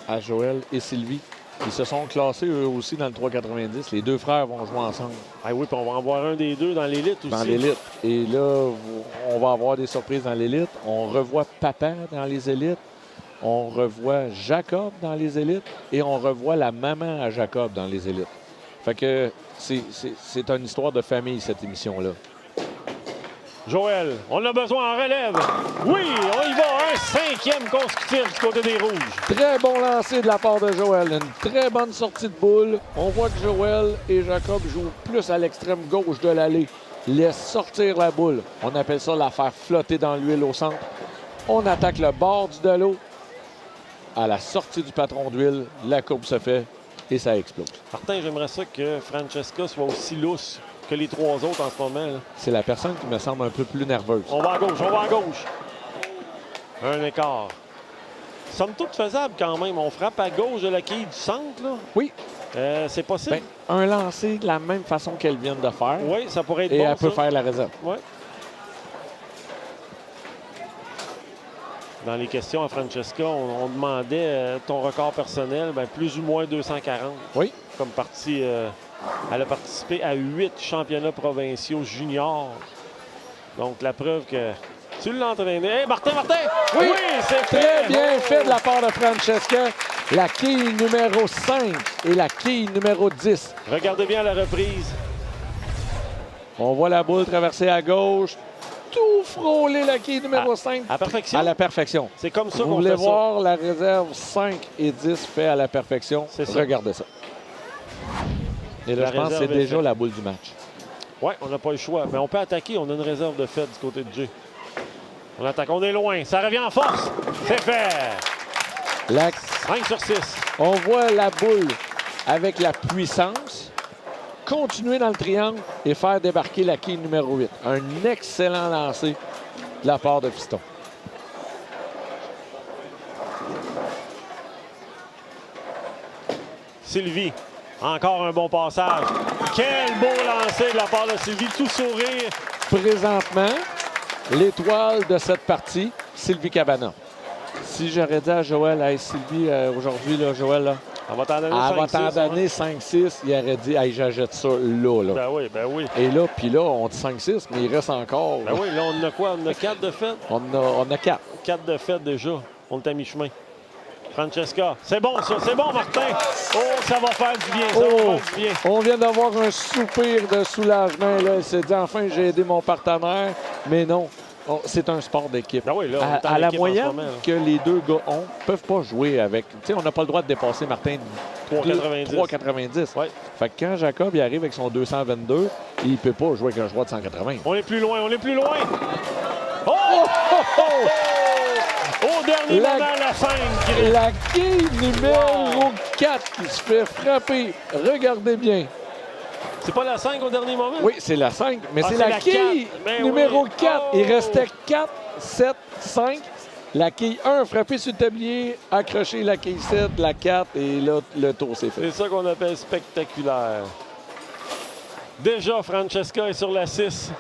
à Joël et Sylvie. Ils se sont classés eux aussi dans le 3,90. Les deux frères vont jouer ensemble Ah oui, puis on va en voir un des deux dans l'élite aussi. dans l'élite. Et là, on va avoir des surprises dans l'élite. On revoit Papa dans les élites. On revoit Jacob dans les élites. Et on revoit la maman à Jacob dans les élites. Fait que c'est une histoire de famille, cette émission-là. Joël, on a besoin en relève. Oui, on y va. Un 5e consécutif du côté des Rouges. Très bon lancer de la part de Joël. Une très bonne sortie de boule. On voit que Joël et Jacob jouent plus à l'extrême gauche de l'allée. Laisse sortir la boule. On appelle ça la faire flotter dans l'huile au centre. On attaque le bord du dallo. À la sortie du patron d'huile, la courbe se fait et ça explose. Martin, j'aimerais ça que Francesca soit aussi lousse que les trois autres en ce moment, là. C'est la personne qui me semble un peu plus nerveuse. On va à gauche. Un écart. Somme toute faisable quand même. On frappe à gauche de la quille du centre, là. Oui. C'est possible. Ben, un lancer de la même façon qu'elle vient de faire. Oui, ça pourrait être Et bon, elle peut ça. faire la réserve. Ouais. Dans les questions à Francesca, on demandait ton record personnel, ben, plus ou moins 240. Oui. Comme partie, elle a participé à 8 championnats provinciaux juniors. Donc, la preuve que tu l'as entraîné. Hey, Martin! Oui, c'est très fait! bien Oh! fait de la part de Francesca. La quille numéro 5 et la quille numéro 10. Regardez bien la reprise. On voit la boule traverser à gauche. Tout frôler la quille numéro 5. À perfection. À la perfection. C'est comme ça Vous qu'on voulez fait ça. voir la réserve 5 et 10 fait à la perfection? C'est ça. Regardez ça. Et là, La je pense que c'est réserve est déjà faite. la boule du match. Oui, on n'a pas le choix. Mais on peut attaquer. On a une réserve de fait du côté de Jay. On attaque. On est loin. Ça revient en force. C'est fait. La- 5 sur 6. On voit la boule avec la puissance continuer dans le triangle et faire débarquer la quille numéro 8. Un excellent lancer de la part de Fiston. Sylvie. Encore un bon passage. Quel beau lancer de la part de Sylvie. Tout sourire. Présentement, l'étoile de cette partie, Sylvie Cabana. Si j'aurais dit à Joël, hey, Sylvie, aujourd'hui, là, Joël, là, On va t'en donner elle va 5-6, t'en hein? donner 5-6, il aurait dit, hey, j'achète ça là, là. Ben oui. Et là, puis là, on dit 5-6, mais il reste encore. Ben oui, là, on a quoi? On a 4 de fait? On a 4. 4 de fait déjà. On est à mi-chemin. Francesca. C'est bon, ça. C'est bon, Martin. Oh, ça va faire du bien. Ça va faire du bien. On vient d'avoir un soupir de soulagement. Là. Elle s'est dit, enfin, j'ai aidé mon partenaire. Mais non, c'est un sport d'équipe. Ben oui, là, on est en À la équipe en ce moyenne moment, là. que les deux gars ont, peuvent pas jouer avec. Tu sais, on n'a pas le droit de dépasser Martin 3,90. 3,90. Ouais. Fait que quand Jacob il arrive avec son 222, il peut pas jouer avec un joueur de 180. On est plus loin. Oh! Au dernier La- moment, la 5. La quille numéro 4 qui se fait frapper. Regardez bien. C'est pas la 5 au dernier moment? Oui, c'est la 5, mais Ah, c'est c'est la la quille 4. Ben numéro oui. 4. Oh! Il restait 4, 7, 5. La quille 1 frappée sur le tablier, accroché la quille 7, la 4, et là, le tour s'est fait. C'est ça qu'on appelle spectaculaire. Déjà, Francesca est sur la 6.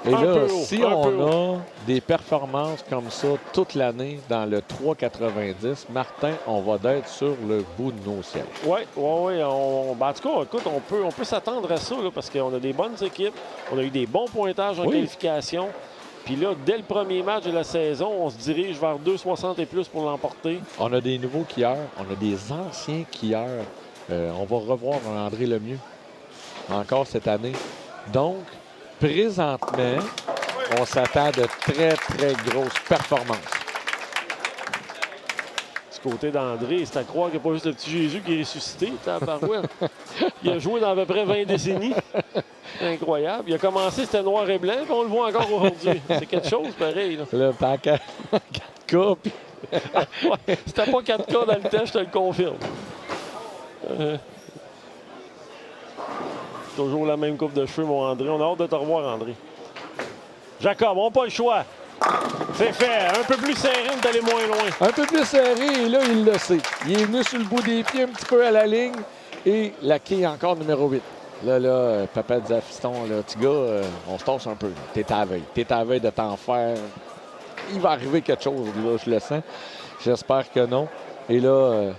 Et Un là, peu haut, si un peu on a des performances comme ça toute l'année dans le 3,90, Martin, on va d'être sur le bout de nos sièges. Oui. Ben, en tout cas, écoute, on peut s'attendre à ça là, parce qu'on a des bonnes équipes. On a eu des bons pointages en Oui. qualification. Puis là, dès le premier match de la saison, on se dirige vers 2,60 et plus pour l'emporter. On a des nouveaux skieurs, on a des anciens skieurs. On va revoir un André Lemieux encore cette année. Donc, présentement, on s'attend à de très, très grosses performances. Du côté d'André, c'est à croire qu'il n'y a pas juste le petit Jésus qui est ressuscité, tabarouette. Il a joué dans à peu près 20 décennies. Incroyable. Il a commencé, c'était noir et blanc, puis on le voit encore aujourd'hui. C'est quelque chose pareil. Là. Le paquet 4K, puis Ouais, c'était pas 4K dans le test, je te le confirme. Toujours la même coupe de cheveux, mon André. On a hâte de te revoir, André. Jacob, on n'a pas le choix. C'est fait. Un peu plus serré, mais d'aller moins loin. Un peu plus serré, et là, il le sait. Il est venu sur le bout des pieds un petit peu à la ligne. Et la quille encore numéro 8. Là, papa disait à Fiston, là, petit gars, on se tasse un peu. T'es à la veille. T'es à la veille de t'en faire. Il va arriver quelque chose, là, je le sens. J'espère que non. Et là,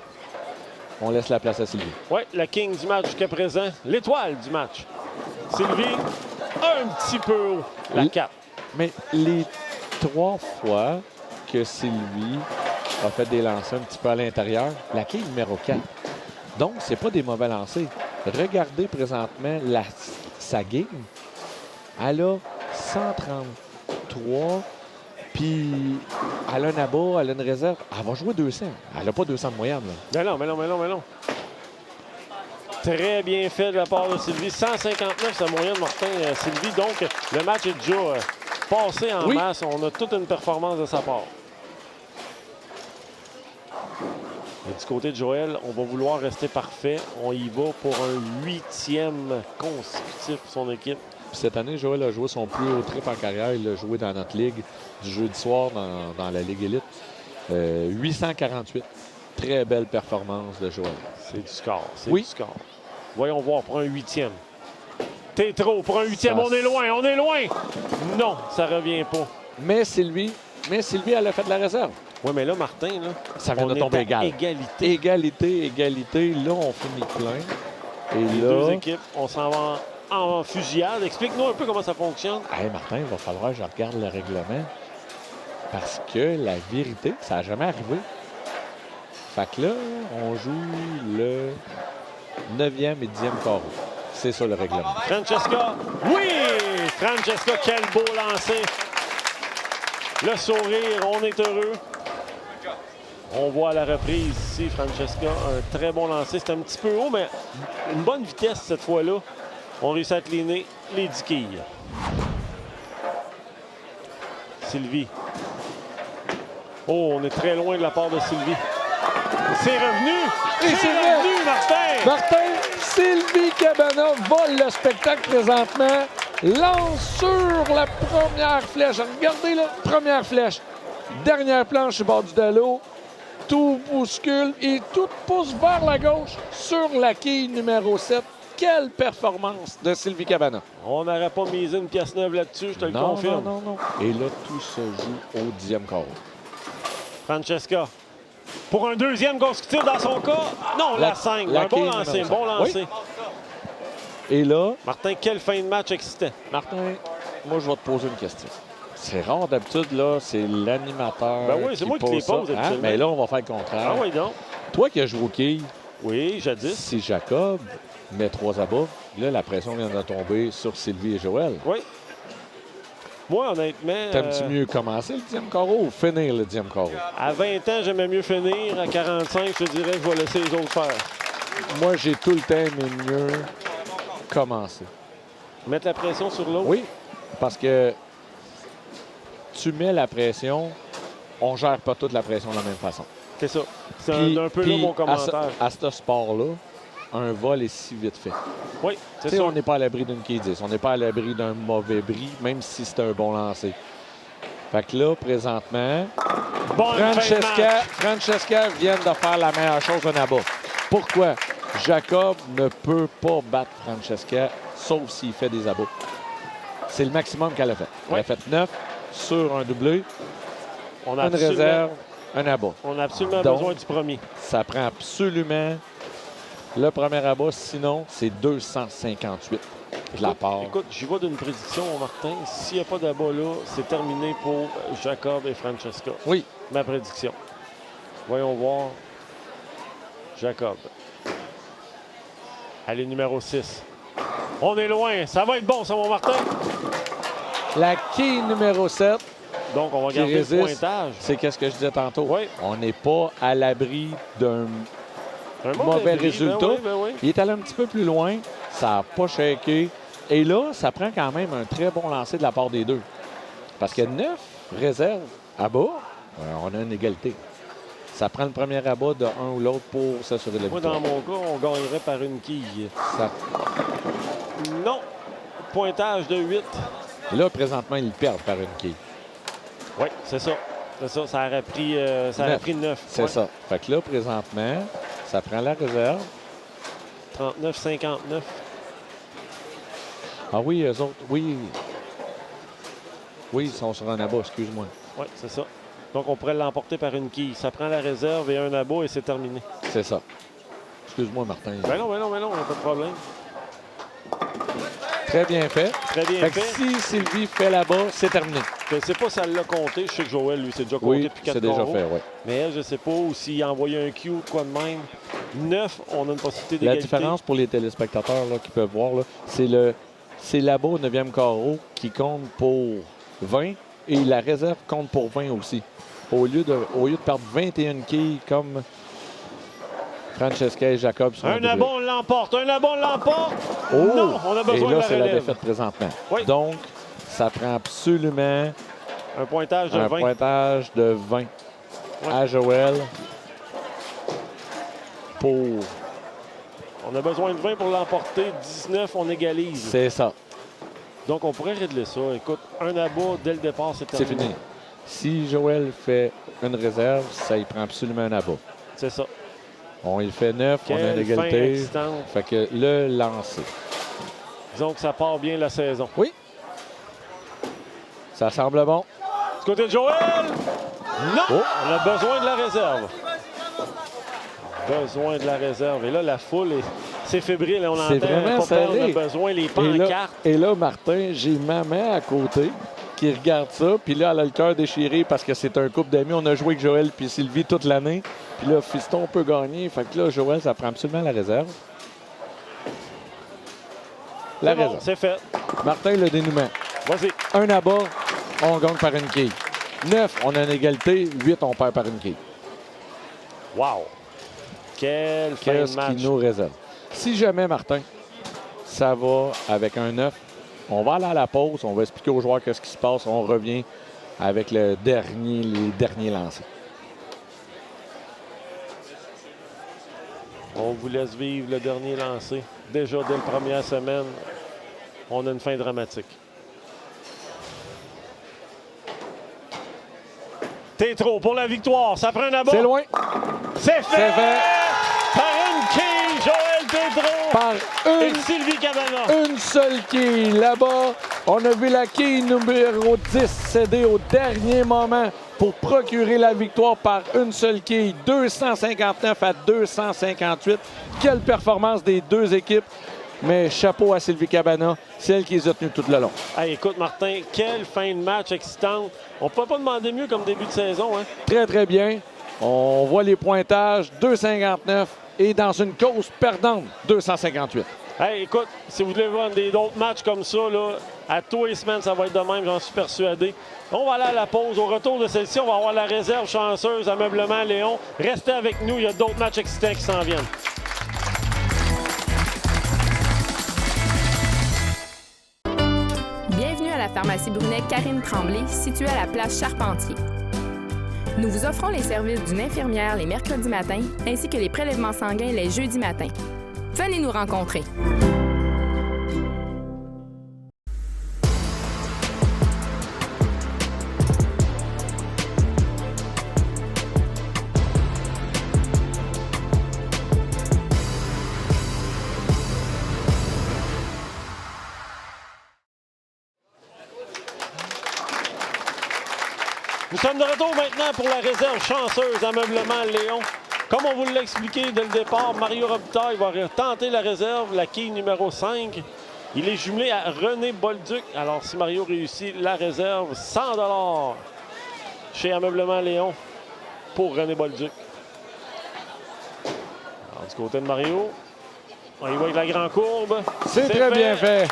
on laisse la place à Sylvie. Oui, la king du match jusqu'à présent. L'étoile du match. Sylvie, un petit peu haut. La 4. Mais les 3 fois que Sylvie a fait des lancers un petit peu à l'intérieur, la quille numéro 4. Donc, c'est pas des mauvais lancers. Regardez présentement sa game. Elle a 133. Puis, elle a un abat, elle a une réserve. Elle va jouer 200. Elle n'a pas 200 de moyenne. Là. Mais non. Très bien fait de la part de Sylvie. 159, c'est la moyenne, Martin. Sylvie, donc, le match est déjà passé en masse. On a toute une performance de sa part. Et du côté de Joël, on va vouloir rester parfait. On y va pour un 8e consécutif pour son équipe. Puis cette année, Joël a joué son plus haut trip en carrière. Il a joué dans notre ligue du jeudi soir dans la Ligue élite. 848. Très belle performance de Joël. C'est du score. C'est Oui. du score. Voyons voir pour un 8e. T'es trop pour un 8e. On est loin. Non, ça revient pas. Mais Sylvie, elle a fait de la réserve. Oui, mais là, Martin, là, Ça vient on de est tomber à égal. Égalité. Là, on finit plein. Et les là, deux équipes, on s'en va en fusillade. Explique-nous un peu comment ça fonctionne. hey, Martin, il va falloir que je regarde le règlement. Parce que la vérité, ça n'a jamais arrivé. Fait que là, on joue le 9e et 10e carreau. C'est ça le règlement. Francesca. Oui! Francesca, quel beau lancer. Le sourire, on est heureux. On voit à la reprise ici, Francesca, un très bon lancer. C'est un petit peu haut, mais une bonne vitesse cette fois-là. On réussit à cleaner les 10 quilles. Sylvie. Oh, on est très loin de la part de Sylvie. C'est revenu! Et c'est revenu, Martin! Martin, Sylvie Cabana vole le spectacle présentement. Lance sur la première flèche. Regardez la première flèche. Dernière planche sur le bord du dallo. Tout bouscule et tout pousse vers la gauche sur la quille numéro 7. Quelle performance de Sylvie Cabana. On n'aurait pas misé une pièce neuve là-dessus, je te le confirme. Non. Et là, tout se joue au 10e carreau. Francesca. Pour un 2e consécutif dans son cas. Non, la 5. Un bon lancer, bon lancer. Et là, Martin, quelle fin de match excitant. Martin, moi, je vais te poser une question. C'est rare d'habitude, là, c'est l'animateur. Ben oui, c'est moi qui te les ça, pose, habituellement. Mais là, on va faire le contraire. Ah oui, donc. Toi qui as joué au quilles, Oui, jadis. si Jacob met 3 abats, là, la pression vient de tomber sur Sylvie et Joël. Oui. Moi, honnêtement... T'aimes-tu mieux commencer le 10e carreau ou finir le 10e carreau? À 20 ans, j'aimais mieux finir. À 45, je te dirais que je vais laisser les autres faire. Moi, j'ai tout le temps aimé mieux commencer. Mettre la pression sur l'autre? Oui, parce que tu mets la pression, on gère pas toute la pression de la même façon. C'est ça. C'est Puis- un peu là puis mon commentaire. À ce sport-là, un vol est si vite fait. Oui, c'est Tu sais, ça. on n'est pas à l'abri d'une quille 10. On n'est pas à l'abri d'un mauvais bris, même si c'est un bon lancer. Fait que là, présentement, Bonne fin de match. Francesca vient de faire la meilleure chose d'un abat. Pourquoi? Jacob ne peut pas battre Francesca, sauf s'il fait des abats. C'est le maximum qu'elle a fait. Elle a fait 9 sur un doublé, On a une absolument- réserve, un abat. On a absolument Donc, besoin du premier. Ça prend absolument le premier abat, sinon c'est 258 de la part. Écoute, j'y vais d'une prédiction, Martin. S'il n'y a pas d'abat là, c'est terminé pour Jacob et Francesca. Oui. Ma prédiction. Voyons voir. Jacob. Allez, numéro 6. On est loin. Ça va être bon, ça, mon Martin. La quille numéro 7, Donc, on va qui garder le résiste, pointage. c'est qu'est-ce que je disais tantôt. Oui. On n'est pas à l'abri d'un Un mauvais bris, résultat. Ben oui. Il est allé un petit peu plus loin. Ça n'a pas shaké. Et là, ça prend quand même un très bon lancer de la part des deux. Parce que 9 réserves à bas, on a une égalité. Ça prend le premier abat de un ou l'autre pour s'assurer de la Moi, victoire. dans mon cas, on gagnerait par une quille. Ça- Non. Pointage de 8. Là, présentement, ils perdent par une quille. Oui, c'est ça. C'est ça. Ça aurait pris, pris 9. C'est ça. Fait que là, présentement, ça prend la réserve. 39-59. Ah oui, eux autres, oui. Oui, ils sont sur un abat, excuse-moi. Oui, c'est ça. Donc, on pourrait l'emporter par une quille. Ça prend la réserve et un abat et c'est terminé. C'est ça. Excuse-moi, Martin. Ben non, on n'a pas de problème. Très bien fait. Très bien Fait que fait. si Sylvie fait là-bas, c'est terminé. Je ne sais pas si elle l'a compté. Je sais que Joël, lui, c'est déjà compté Oui, depuis 4 c'est déjà carreaux. fait, oui. Mais elle, je ne sais pas. Ou s'il a envoyé un Q ou quoi de même. 9, on a une possibilité La d'égalité. différence pour les téléspectateurs là, qui peuvent voir, là, c'est là-bas au 9e carreau qui compte pour 20 et la réserve compte pour 20 aussi. Au lieu de perdre 21 quilles comme Francesca et Jacob sur Un abat, on l'emporte. Un abat, on l'emporte. Oh! Non, on a besoin et de là, la c'est la relève. défaite présentement. Oui. Donc, ça prend absolument Un pointage de un 20. pointage de 20 à Joël pour... On a besoin de 20 pour l'emporter. 19, on égalise. C'est ça. Donc, on pourrait régler ça. Écoute, un abat dès le départ, c'est C'est terminé. fini. Si Joël fait une réserve, ça y prend absolument un abat. C'est ça. On y fait 9, on a Quelle fin l'égalité. excitante. Fait que le lancer. Disons que ça part bien la saison. Oui. Ça semble bon. Du côté de Joël, non! Oh. On a besoin de la réserve. Besoin de la réserve. Et là, la foule, c'est fébrile. On C'est entend vraiment pas peur, on serré. a besoin, les Et là, pancartes. Martin, j'ai maman à côté qui regarde ça. Puis là, elle a le cœur déchiré parce que c'est un couple d'amis. On a joué avec Joël puis Sylvie toute l'année. Puis là, fiston peut gagner. Fait que là, Joël, ça prend absolument la réserve. La C'est bon, réserve. c'est fait. Martin, le dénouement. Vas-y. Un abat, on gagne par une quille. 9, on a une égalité. 8, on perd par une quille. Wow! Quelle fin de Qu'est-ce match. qui nous réserve? Si jamais, Martin, ça va avec un 9, on va aller à la pause, on va expliquer aux joueurs qu'est-ce qui se passe, on revient avec les derniers lancers. On vous laisse vivre le dernier lancé. Déjà, dès la première semaine, on a une fin dramatique. Tétro pour la victoire. Ça prend un abat. C'est loin. C'est fait! C'est fait. Par une quille, Joël Tétro Par et une Sylvie Cabana. seule quille. Là-bas, on a vu la quille numéro 10 céder au dernier moment pour procurer la victoire par une seule quille. 259 à 258. Quelle performance des deux équipes. Mais chapeau à Sylvie Cabana, celle qui les a tenus tout le long. Hey, écoute, Martin, quelle fin de match excitante. On ne peut pas demander mieux comme début de saison. Hein? Très, très bien. On voit les pointages, 259 et dans une cause perdante, 258. Hey, écoute, si vous voulez voir d'autres matchs comme ça, là, à tous les semaines, ça va être de même, j'en suis persuadé. On va aller à la pause. Au retour de celle-ci, on va avoir la réserve chanceuse Ameublement Léon. Restez avec nous, il y a d'autres matchs excitants qui s'en viennent. Bienvenue à la pharmacie Brunet Karine Tremblay, située à la place Charpentier. Nous vous offrons les services d'une infirmière les mercredis matins ainsi que les prélèvements sanguins les jeudis matins. Venez nous rencontrer. Nous sommes de retour maintenant pour la réserve chanceuse Ameublement Léon. Comme on vous l'a expliqué dès le départ, Mario Robitaille va tenter la réserve, la quille numéro 5. Il est jumelé à René Bolduc. Alors, si Mario réussit la réserve, 100 $ chez Ameublement Léon pour René Bolduc. Alors, du côté de Mario, on y va avec la grande courbe. C'est très bien fait.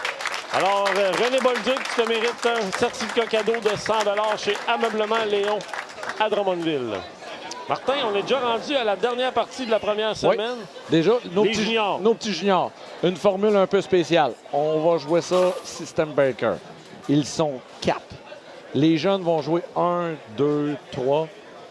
Alors, René Bolduc, tu te mérites un certificat cadeau de 100 $ chez Ameublement Léon à Drummondville. Martin, on est déjà rendu à la dernière partie de la première semaine. Déjà, nos Les juniors. Nos petits juniors. Une formule un peu spéciale. On va jouer ça système breaker. Ils sont 4. Les jeunes vont jouer 1, 2, 3,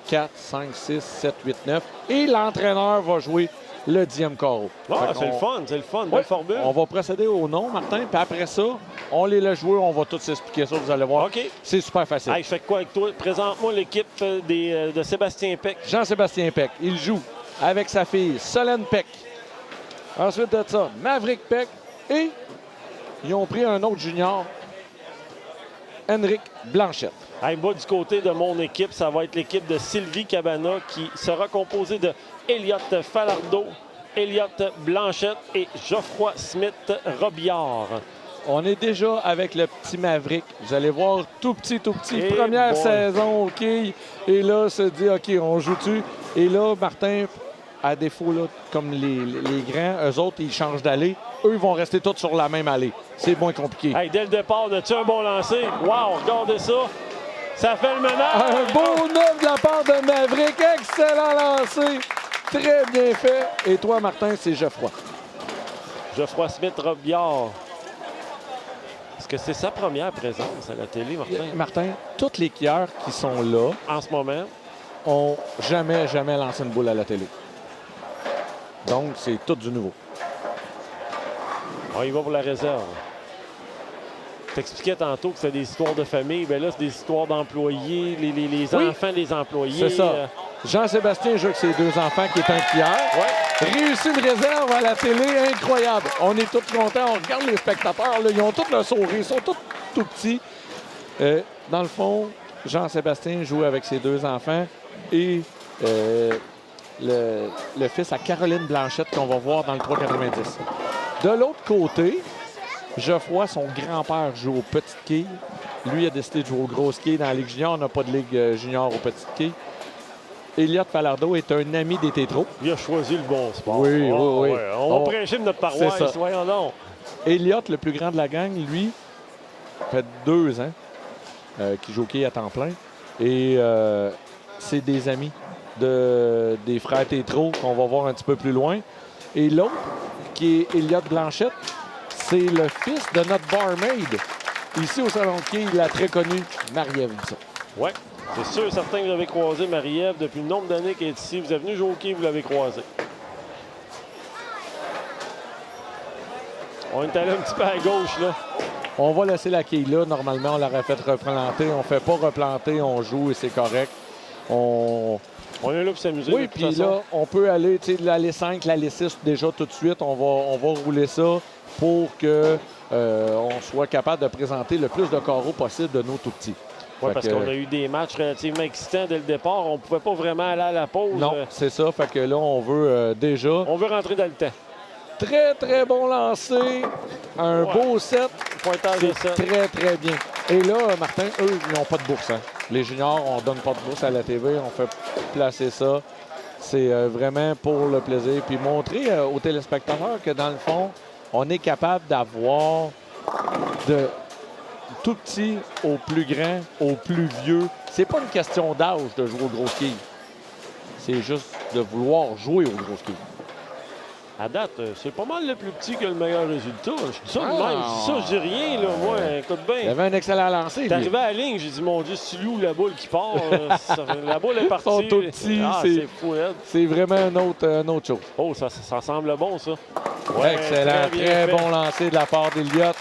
4, 5, 6, 7, 8, 9. Et l'entraîneur va jouer le 10e carreau. Ah, Fait c'est le qu'on- fun, c'est le fun. Oui, Belle formule. on va procéder au nom, Martin, puis après ça, on les laisse jouer, on va tous expliquer ça, vous allez voir. OK. C'est super facile. Hey, je fais quoi avec toi? Présente-moi l'équipe de Sébastien Peck. Jean-Sébastien Peck, il joue avec sa fille Solène Peck. Ensuite de ça, Maverick Peck et ils ont pris un autre junior, Henrik Blanchette. Hey, moi, du côté de mon équipe, ça va être l'équipe de Sylvie Cabana qui sera composée de Elliott Falardeau, Elliott Blanchette et Geoffroy Smith-Robillard. On est déjà avec le petit Maverick. Vous allez voir, tout petit, Eh première boy. saison, OK. Et là, se dit, OK, on joue-tu? Et là, Martin, à défaut, là, comme les grands, eux autres, ils changent d'allée. Eux, ils vont rester tous sur la même allée. C'est moins compliqué. Hey, dès le départ, as-tu un bon lancer? Wow, regardez ça. Ça fait le ménage. Un beau neuf de la part de Maverick. Excellent lancé. Très bien fait. Et toi, Martin, c'est Geoffroy. Geoffroy Smith-Robillard. Est-ce que c'est sa première présence à la télé, Martin? Martin, tous les skieurs qui sont là En ce moment. ont jamais lancé une boule à la télé. Donc, c'est tout du nouveau. On y va pour la réserve. T'expliquais tantôt que c'était des histoires de famille. Bien là, c'est des histoires d'employés, les Oui. enfants des employés. C'est ça. Jean-Sébastien joue avec ses deux enfants, qui est un skieur. Ouais. Réussit une réserve à la télé, incroyable. On est tous contents, on regarde les spectateurs, là, ils ont tous le sourire, ils sont tous tout petits. Dans le fond, Jean-Sébastien joue avec ses deux enfants et le fils à Caroline Blanchette qu'on va voir dans le 3,90. De l'autre côté, Geoffroy, son grand-père, joue aux petites quilles. Lui a décidé de jouer aux grosses quilles dans la Ligue junior. On n'a pas de Ligue junior aux petites quilles. Elliott Falardeau est un ami des tétros. Il a choisi le bon sport. Oui, Oh, oui, oui. ouais. On va Oh, prêcher de notre c'est paroisse, ça. voyons donc. Elliott, le plus grand de la gang, lui, fait 2 ans qu'il joue au quai à temps plein. Et c'est des amis des frères Tétro qu'on va voir un petit peu plus loin. Et l'autre, qui est Elliott Blanchette, c'est le fils de notre barmaid. Ici au Salon de Quai, la très connue Marie-Ève Bisson. Oui, c'est sûr, certains que vous avez croisé Marie-Ève depuis le nombre d'années qu'elle est ici. Vous êtes venu jouer au quai, vous l'avez croisé. On est allé un petit peu à gauche, là. On va laisser la quille là. Normalement, on l'aurait fait replanter. On ne fait pas replanter, on joue et c'est correct. On est là pour s'amuser. Oui, de toute puis façon. là, on peut aller, tu sais, l'allée 5, l'allée 6, déjà tout de suite, on va rouler ça pour que on soit capable de présenter le plus de carreaux possible de nos tout-petits. Oui, Fait parce que- qu'on a eu des matchs relativement excitants dès le départ. On ne pouvait pas vraiment aller à la pause. Non, c'est ça. Fait que là, on veut déjà... On veut rentrer dans le temps. Très, très bon lancer. Un Ouais. beau set. Pointage de C'est ça. très, très bien. Et là, Martin, eux, ils n'ont pas de bourse. Hein. Les juniors, on donne pas de bourse à la TV. On fait placer ça. C'est vraiment pour le plaisir. Puis montrer aux téléspectateurs que, dans le fond, on est capable d'avoir de tout petit au plus grand, au plus vieux. C'est pas une question d'âge de jouer aux grosses quilles. C'est juste de vouloir jouer aux grosses quilles. À date, c'est pas mal le plus petit qui a le meilleur résultat. Je dis ça de Ah. même. Je dis ça, je dis rien, là. Moi, écoute Il bien. avait un excellent lancer. T'es lui. arrivé à la ligne, j'ai dit, mon Dieu, c'est lui ou la boule qui part. La boule est partie. Ils sont tout petits, Ah, c'est- c'est fou, raide. C'est vraiment une autre chose. Oh, ça semble bon, ça. Ouais, Excellent. bien Très fait. bon lancer de la part d'Elliott.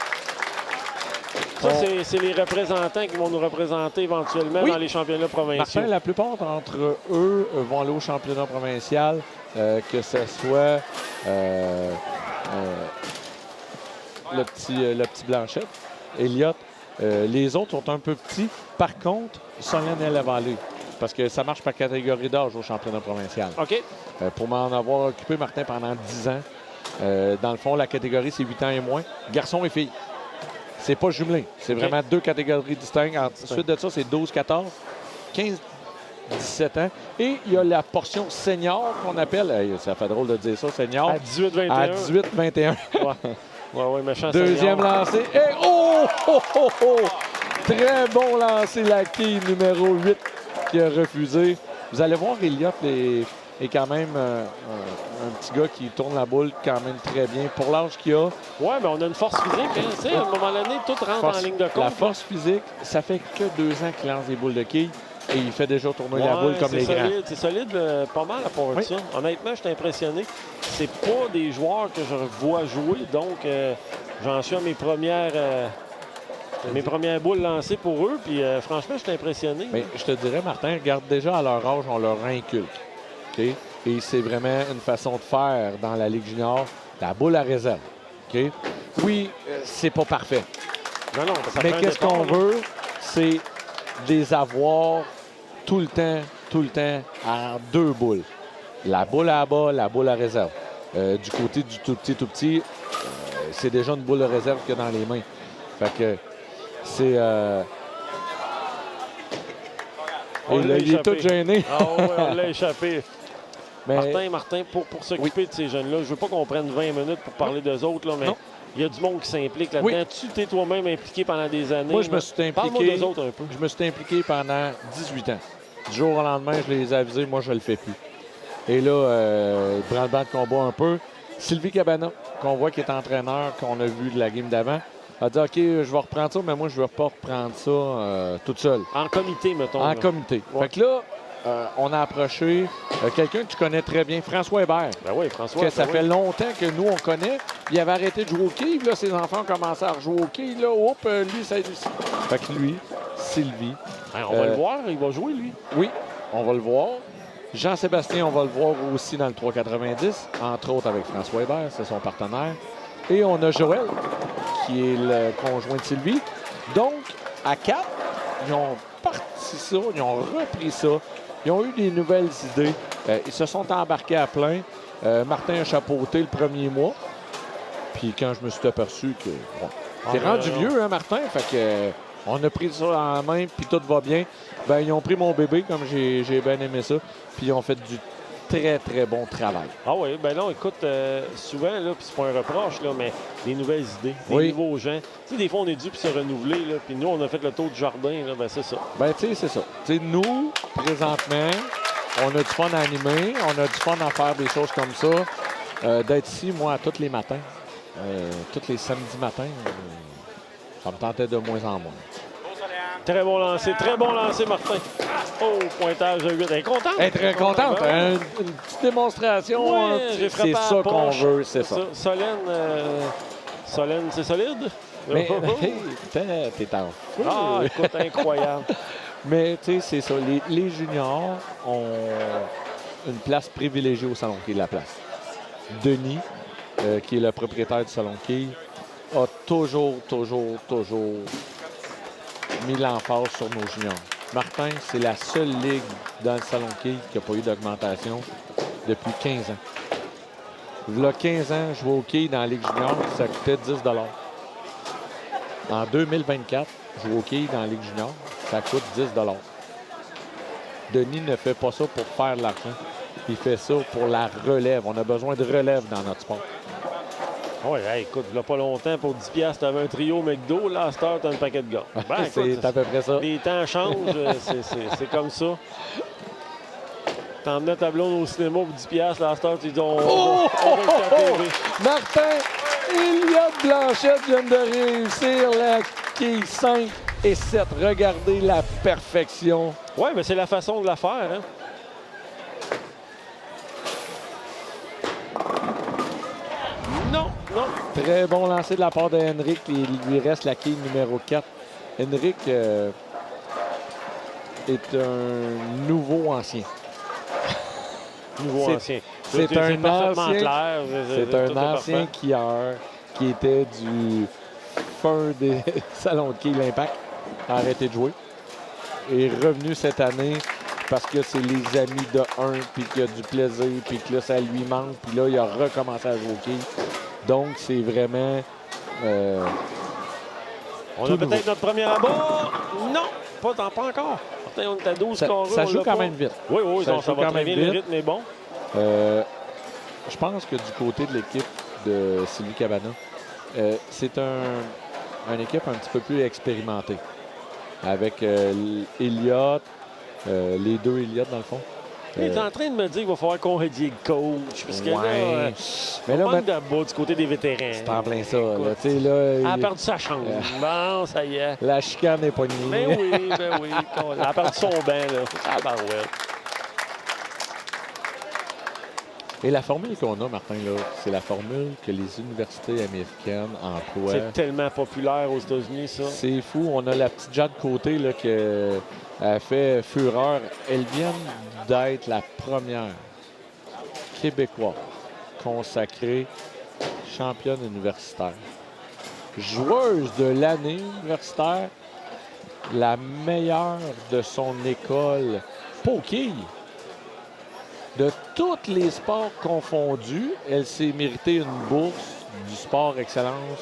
Ça, c'est les représentants qui vont nous représenter éventuellement Oui. dans les championnats provinciaux. Martin, la plupart d'entre eux vont aller au championnat provincial, que ce soit le petit Blanchette, Elliott. Les autres sont un peu petits. Par contre, Solène, elle va aller. Parce que ça marche par catégorie d'âge au championnat provincial. OK. Pour m'en avoir occupé, Martin, pendant 10 ans, dans le fond, la catégorie, c'est 8 ans et moins. Garçons et filles. C'est pas jumelé. C'est OK. vraiment 2 catégories distinctes. Ensuite de ça, c'est 12, 14, 15, 17 ans. Et il y a la portion senior qu'on appelle, hey, ça fait drôle de dire ça, senior, À 18-21. à 18-21. Ouais, méchant. Deuxième senior. lancé. Et oh, oh, oh, oh! Très bon lancer, la quille numéro 8 qui a refusé. Vous allez voir, Elliott est quand même un petit gars qui tourne la boule quand même très bien. Pour l'âge qu'il a, Ouais, mais on a une force physique. Hein, tu sais, à un moment donné, tout rentre en ligne de compte. la force physique, ça fait que 2 ans qu'il lance des boules de quilles. et il fait déjà tourner la boule comme les grands. C'est solide, pas mal à part de ça. Honnêtement, je suis impressionné. C'est pas des joueurs que je vois jouer, donc j'en suis à mes premières boules lancées pour eux. Puis franchement, je suis impressionné. Mais je te dirais, Martin, regarde déjà à leur âge, on leur inculque. Okay? Et c'est vraiment une façon de faire dans la Ligue junior, la boule à réserve. Okay? Oui, c'est pas parfait. Non, mais qu'est-ce qu'on veut, c'est les avoir tout le temps à 2 boules. La boule à bas, la boule à réserve. Du côté du tout petit, c'est déjà une boule de réserve qu'il y a dans les mains. Fait que c'est... il est tout gêné. Ah oui, on l'a échappé. Mais... Martin, pour s'occuper de ces jeunes-là, je veux pas qu'on prenne 20 minutes pour parler d'eux autres, là, mais il y a du monde qui s'implique là-dedans. Oui. Tu t'es toi-même impliqué pendant des années. Moi, je me suis impliqué. Parle-moi d'eux autres un peu. Je me suis impliqué pendant 18 ans. Du jour au lendemain, je les ai avisés, moi, je le fais plus. Et là, branle-bas de combat un peu. Sylvie Cabana, qu'on voit qui est entraîneur, qu'on a vu de la game d'avant, a dit « OK, je vais reprendre ça, mais moi, je ne vais pas reprendre ça toute seule. » En comité, mettons. En comité. Ouais. Fait que là, on a approché quelqu'un que tu connais très bien, François Hébert. Ben oui, François. Que ça fait longtemps que nous, on connaît. Il avait arrêté de jouer au quai. Là, ses enfants ont commencé à rejouer au quai. Là, lui, ça a réussi. Fait que lui, Sylvie. On va le voir, il va jouer, lui. Oui, on va le voir. Jean-Sébastien, on va le voir aussi dans le 390, entre autres avec François Hébert, c'est son partenaire. Et on a Joël, qui est le conjoint de Sylvie. Donc, à 4, ils ont parti ça, ils ont repris ça. Ils ont eu des nouvelles idées. Ils se sont embarqués à plein. Martin a chapeauté le premier mois. Puis quand je me suis aperçu que... Bon, t'es rendu vieux, hein, Martin? Fait que on a pris ça en main, puis tout va bien. Ben, ils ont pris mon bébé, comme j'ai bien aimé ça. Puis ils ont fait du très, très bon travail. Ah oui, ben non, écoute, souvent, là, puis c'est pas un reproche, là, mais des nouvelles idées, des nouveaux gens. Tu sais, des fois, on est dû pour se renouveler, là, puis nous, on a fait le tour du jardin, là, ben c'est ça. Ben, tu sais, c'est ça. Tu sais, nous, présentement, on a du fun à animer, on a du fun à faire des choses comme ça. D'être ici, moi, tous les matins, tous les samedis matins, ça me tentait de moins en moins. Très bon lancer, Martin. Oh, pointage de 8. Elle est contente? Elle est très contente. Une petite démonstration. Ouais, j'ai frappé c'est à ça la qu'on poche. veut, c'est ça. Solène, c'est solide? Mais t'es en feu. Ah, écoute, incroyable. Mais tu sais, c'est ça. Les juniors ont une place privilégiée au Salon Quai de la place. Denis, qui est le propriétaire du Salon Quai, a toujours mis l'emphase sur nos juniors. Martin, c'est la seule ligue dans le Salon Quai qui n'a pas eu d'augmentation depuis 15 ans. Il y a 15 ans, jouer au quai dans la Ligue junior, ça coûtait 10 $. En 2024, jouer au quai dans la Ligue junior, ça coûte 10 $. Denis ne fait pas ça pour faire de l'argent. Il fait ça pour la relève. On a besoin de relève dans notre sport. Oui, écoute, il n'y a pas longtemps, pour 10 $, tu avais un trio McDo. Là, à cette heure, tu as un paquet de gars. Ben, c'est à peu près ça. Les temps changent, c'est comme ça. T'emmenais ta blonde au cinéma pour 10 $, là, à cette heure, tu dis on va Martin, Elliott Blanchette vient de réussir la quille 5 et 7. Regardez la perfection. Oui, mais c'est la façon de la faire, hein? Non. Très bon lancer de la part de Henrik. Il lui reste la quille numéro 4. Henrik est un nouveau ancien. Ancien. C'est un ancien. C'est un ancien skieur qui était du fin des salons de quai l'Impact. A arrêté de jouer. Et est revenu cette année parce que c'est les amis de un, puis qu'il a du plaisir, puis que là, ça lui manque. Puis là, il a recommencé à jouer au quai. Donc, c'est vraiment... on a peut-être notre premier abat. Non, pas encore. On est à 12 carrés. Ça joue quand même vite. Oui, ça va très bien. Le rythme est bon. Je pense que du côté de l'équipe de Sylvie Cabana, c'est une équipe un petit peu plus expérimentée. Avec Elliott, les deux Elliott dans le fond. Il est en train de me dire qu'il va falloir qu'on redie le coach. Parce que là, mais là, manque de bas du côté des vétérans. c'est en plein ça. Là, Écoute, tu sais, là, elle a perdu sa chance. Bon, ça y est. la chicane est pognée. Ben oui. Elle a perdu son bain, là. Ah, ben ouais. Et la formule qu'on a, Martin, là, c'est la formule que les universités américaines emploient. C'est tellement populaire aux États-Unis, ça. C'est fou. On a la petite Jade Côté là, qui a fait fureur. Elle vient d'être la première Québécoise consacrée championne universitaire. Joueuse de l'année universitaire, la meilleure de son école. Poké. De tous les sports confondus, elle s'est méritée une bourse du sport excellence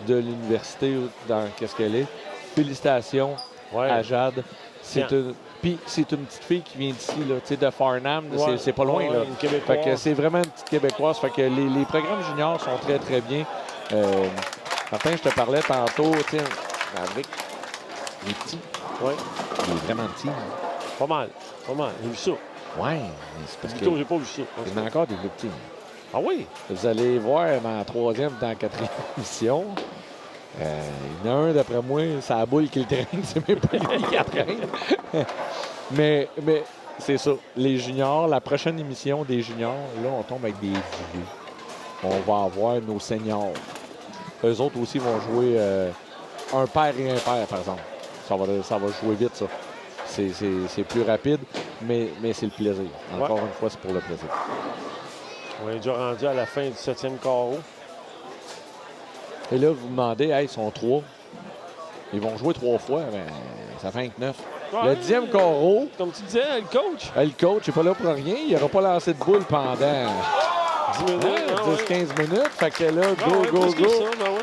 de l'université dans qu'est-ce qu'elle est. Félicitations à Jade. C'est une petite fille qui vient d'ici, là, de Farnham. C'est pas loin. Là. Fait que c'est vraiment une petite Québécoise. Fait que les programmes juniors sont très, très bien. Martin, je te parlais tantôt, avec les petits. Oui. Il est vraiment petit. Pas mal. J'ai vu ça. Oui, c'est parce que J'ai pas vu ça. il y en a encore des plus petits. Ah oui? Vous allez voir dans la troisième, dans la quatrième émission. Il y en a un, d'après moi, c'est la boule qui le traîne. C'est même pas lui qui la traîne. mais c'est ça. Les juniors, la prochaine émission des juniors, là, on tombe avec des vieux. On va avoir nos seniors. Eux autres aussi vont jouer un père et un père, par exemple. Ça va jouer vite, ça. C'est plus rapide, mais c'est le plaisir. Encore une fois, c'est pour le plaisir. On est déjà rendu à la fin du 7e carreau. Et là, vous vous demandez, hey, ils sont 3. Ils vont jouer 3 fois, ben, ça fait 9. Ouais, le 10e carreau. Comme tu disais, le coach. Le coach n'est pas là pour rien. Il n'aura pas lancé de boule pendant 10 minutes. 10-15 minutes. Fait que là, go.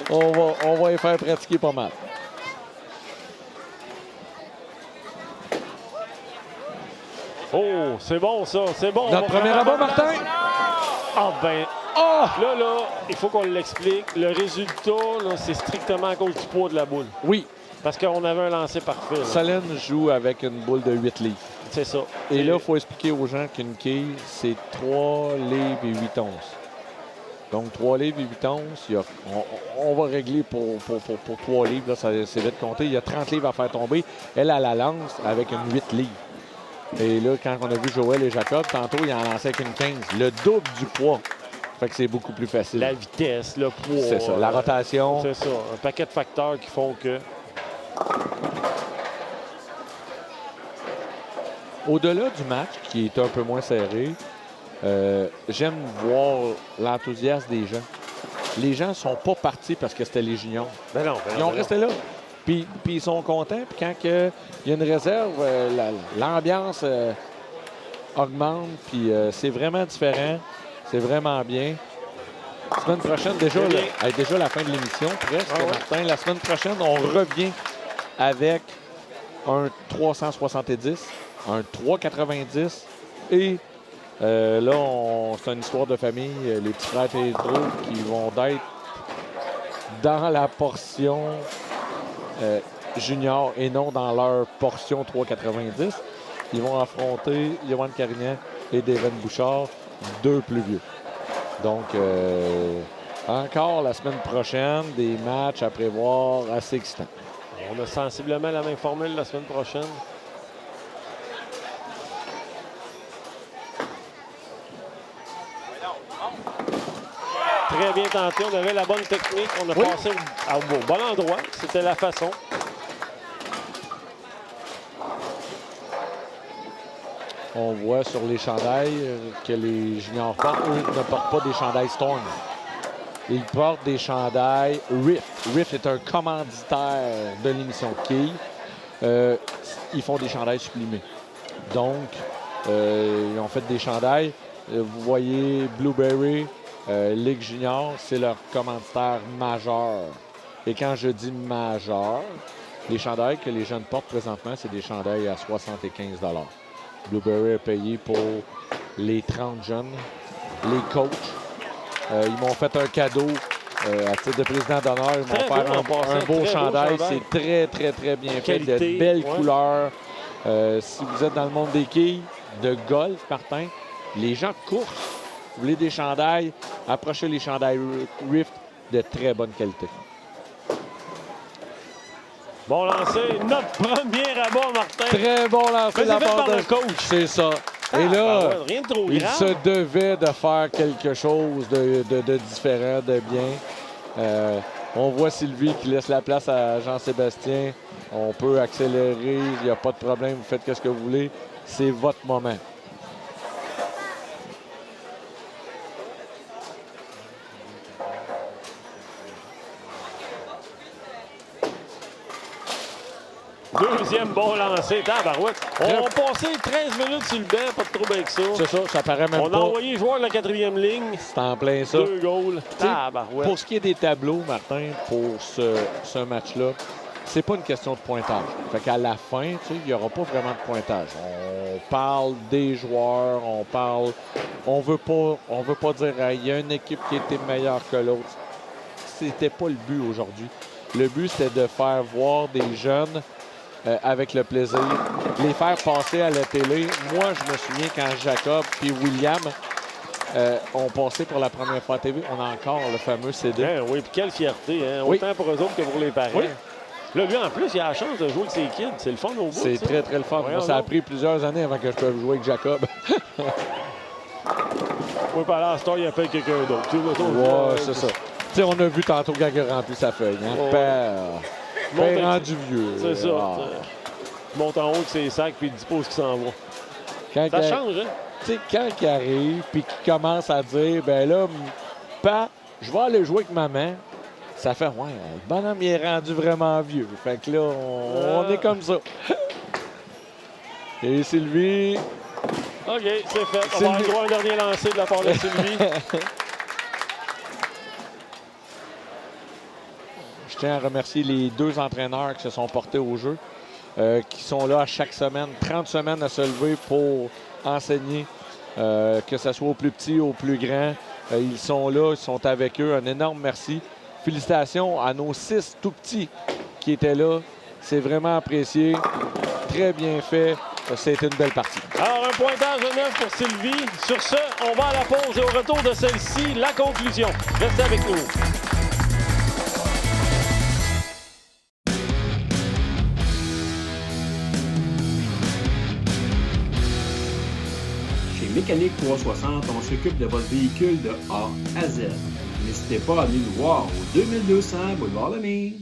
Ça, on va les faire pratiquer pas mal. Oh, c'est bon, ça. C'est bon. Notre premier abat, Martin. Ah, ben. Oh! Là, il faut qu'on l'explique. Le résultat, là, c'est strictement à cause du poids de la boule. Oui. Parce qu'on avait un lancer parfait. Là. Solène joue avec une boule de 8 livres. C'est ça. Et là, il faut expliquer aux gens qu'une quille, c'est 3 livres et 8 onces. Donc, 3 livres et 8 onces, on va régler pour 3 livres. Là, c'est vite compté. Il y a 30 livres à faire tomber. Elle, a la lance avec une 8 livres. Et là, quand on a vu Joël et Jacob, tantôt, ils en lançaient qu'une 15. Le double du poids. Fait que c'est beaucoup plus facile. La vitesse, le poids. C'est ça. La rotation. C'est ça. Un paquet de facteurs qui font que... Au-delà du match, qui est un peu moins serré, j'aime voir l'enthousiasme des gens. Les gens ne sont pas partis parce que c'était les juniors. Ils ont resté là. Puis ils sont contents. Puis quand il y a une réserve, l'ambiance augmente. Puis c'est vraiment différent. C'est vraiment bien. La semaine prochaine, déjà la fin de l'émission, presque, Martin. La semaine prochaine, on revient avec un 370, un 390 et là, c'est une histoire de famille. Les petits frères Pedro qui vont être dans la portion junior et non dans leur portion 390. Ils vont affronter Yoann Carignan et Devin Bouchard, 2 plus vieux. Donc, encore la semaine prochaine, des matchs à prévoir assez excitants. On a sensiblement la même formule la semaine prochaine. Très bien tenté. On avait la bonne technique. On a passé au bon endroit. C'était la façon. On voit sur les chandails que les juniors portent, eux, ne portent pas des chandails Storm. Ils portent des chandails Rift. Rift est un commanditaire de l'émission Quille. Ils font des chandails sublimés. Donc, ils ont fait des chandails. Vous voyez Blueberry, Ligue Junior, c'est leur commanditaire majeur. Et quand je dis majeur, les chandails que les jeunes portent présentement, c'est des chandails à 75 $. Blueberry a payé pour les 30 jeunes, les coachs. Ils m'ont fait un cadeau à titre de président d'honneur. Ils m'ont fait un beau chandail. C'est très, très, très bien fait. De belles couleurs. Si vous êtes dans le monde des quilles, de golf, Martin, les gens courent. Vous voulez des chandails, approchez les chandails Rift de très bonne qualité. Bon lancer, notre premier rabat, Martin. Très bon lancer Mais de la c'est fait part par de le coach. C'est ça. Et Ben là, ouais, rien de trop il grave. se devait de faire quelque chose de différent, de bien. On voit Sylvie qui laisse la place à Jean-Sébastien. On peut accélérer, il n'y a pas de problème. Vous faites ce que vous voulez. C'est votre moment. Deuxième bon lancé, tabarouette. On a passé 13 minutes sur le banc, pas de trouble avec ça. C'est ça, ça paraît même On pas. a envoyé joueur de la 4e ligne. C'est en plein ça. 2 goals. Tabarouette. Pour ce qui est des tableaux, Martin, pour ce match-là, c'est pas une question de pointage. Fait qu'à la fin, il n'y aura pas vraiment de pointage. On parle des joueurs, on veut pas dire il y a une équipe qui était meilleure que l'autre. C'était pas le but aujourd'hui. Le but, c'était de faire voir des jeunes avec le plaisir, les faire passer à la télé. Moi, je me souviens quand Jacob et William ont passé pour la première fois à TV, on a encore le fameux CD. Ben oui, puis quelle fierté, hein? Oui. Autant pour eux autres que pour les parents. Oui. Là, lui, en plus, il a la chance de jouer avec ses kids. C'est le fun au bout. C'est ça. très, très le fun. Voyons Moi, ça a donc. pris plusieurs années avant que je puisse jouer avec Jacob. Oui, par là, à ce temps, il appelle quelqu'un d'autre. Tu sais, Ouais, c'est ça. Tu sais, on a vu tantôt quand il a rempli sa feuille. Hein? Ouais. Père Monte- rendu vieux. C'est ça. Ah. Il monte en haut avec ses sacs puis il dit pas où il s'en va. Quand Ça il- change, hein? Tu sais, quand il arrive puis qu'il commence à dire, ben là, pas, je vais aller jouer avec maman. Ça fait, ouais, le bonhomme, il est rendu vraiment vieux. Fait que là, on est comme ça. Et Sylvie, OK, c'est fait. On Sylvie. va avoir droit à un dernier lancé de la part de Sylvie. je tiens à remercier les 2 entraîneurs qui se sont portés au jeu, qui sont là à chaque semaine, 30 semaines à se lever pour enseigner, que ce soit aux plus petits, aux plus grands. Ils sont là, ils sont avec eux. Un énorme merci. Félicitations à nos 6 tout petits qui étaient là. C'est vraiment apprécié. Très bien fait. C'était une belle partie. Alors, un pointage de 9 pour Sylvie. Sur ce, on va à la pause et au retour de celle-ci, la conclusion. Restez avec nous. Chez Mécanique 360, on s'occupe de votre véhicule de A à Z. N'hésitez pas à venir nous voir au 2200 Boulevard Lemay.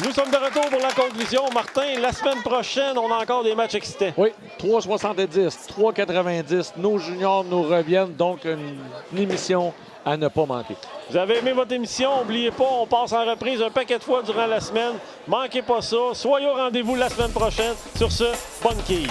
Nous sommes de retour pour la conclusion. Martin, la semaine prochaine, on a encore des matchs excitants. Oui, 3,70, 3,90. Nos juniors nous reviennent, donc une émission à ne pas manquer. Vous avez aimé votre émission? N'oubliez pas, on passe en reprise un paquet de fois durant la semaine. Manquez pas ça. Soyez au rendez-vous la semaine prochaine. Sur ce, bonne quille.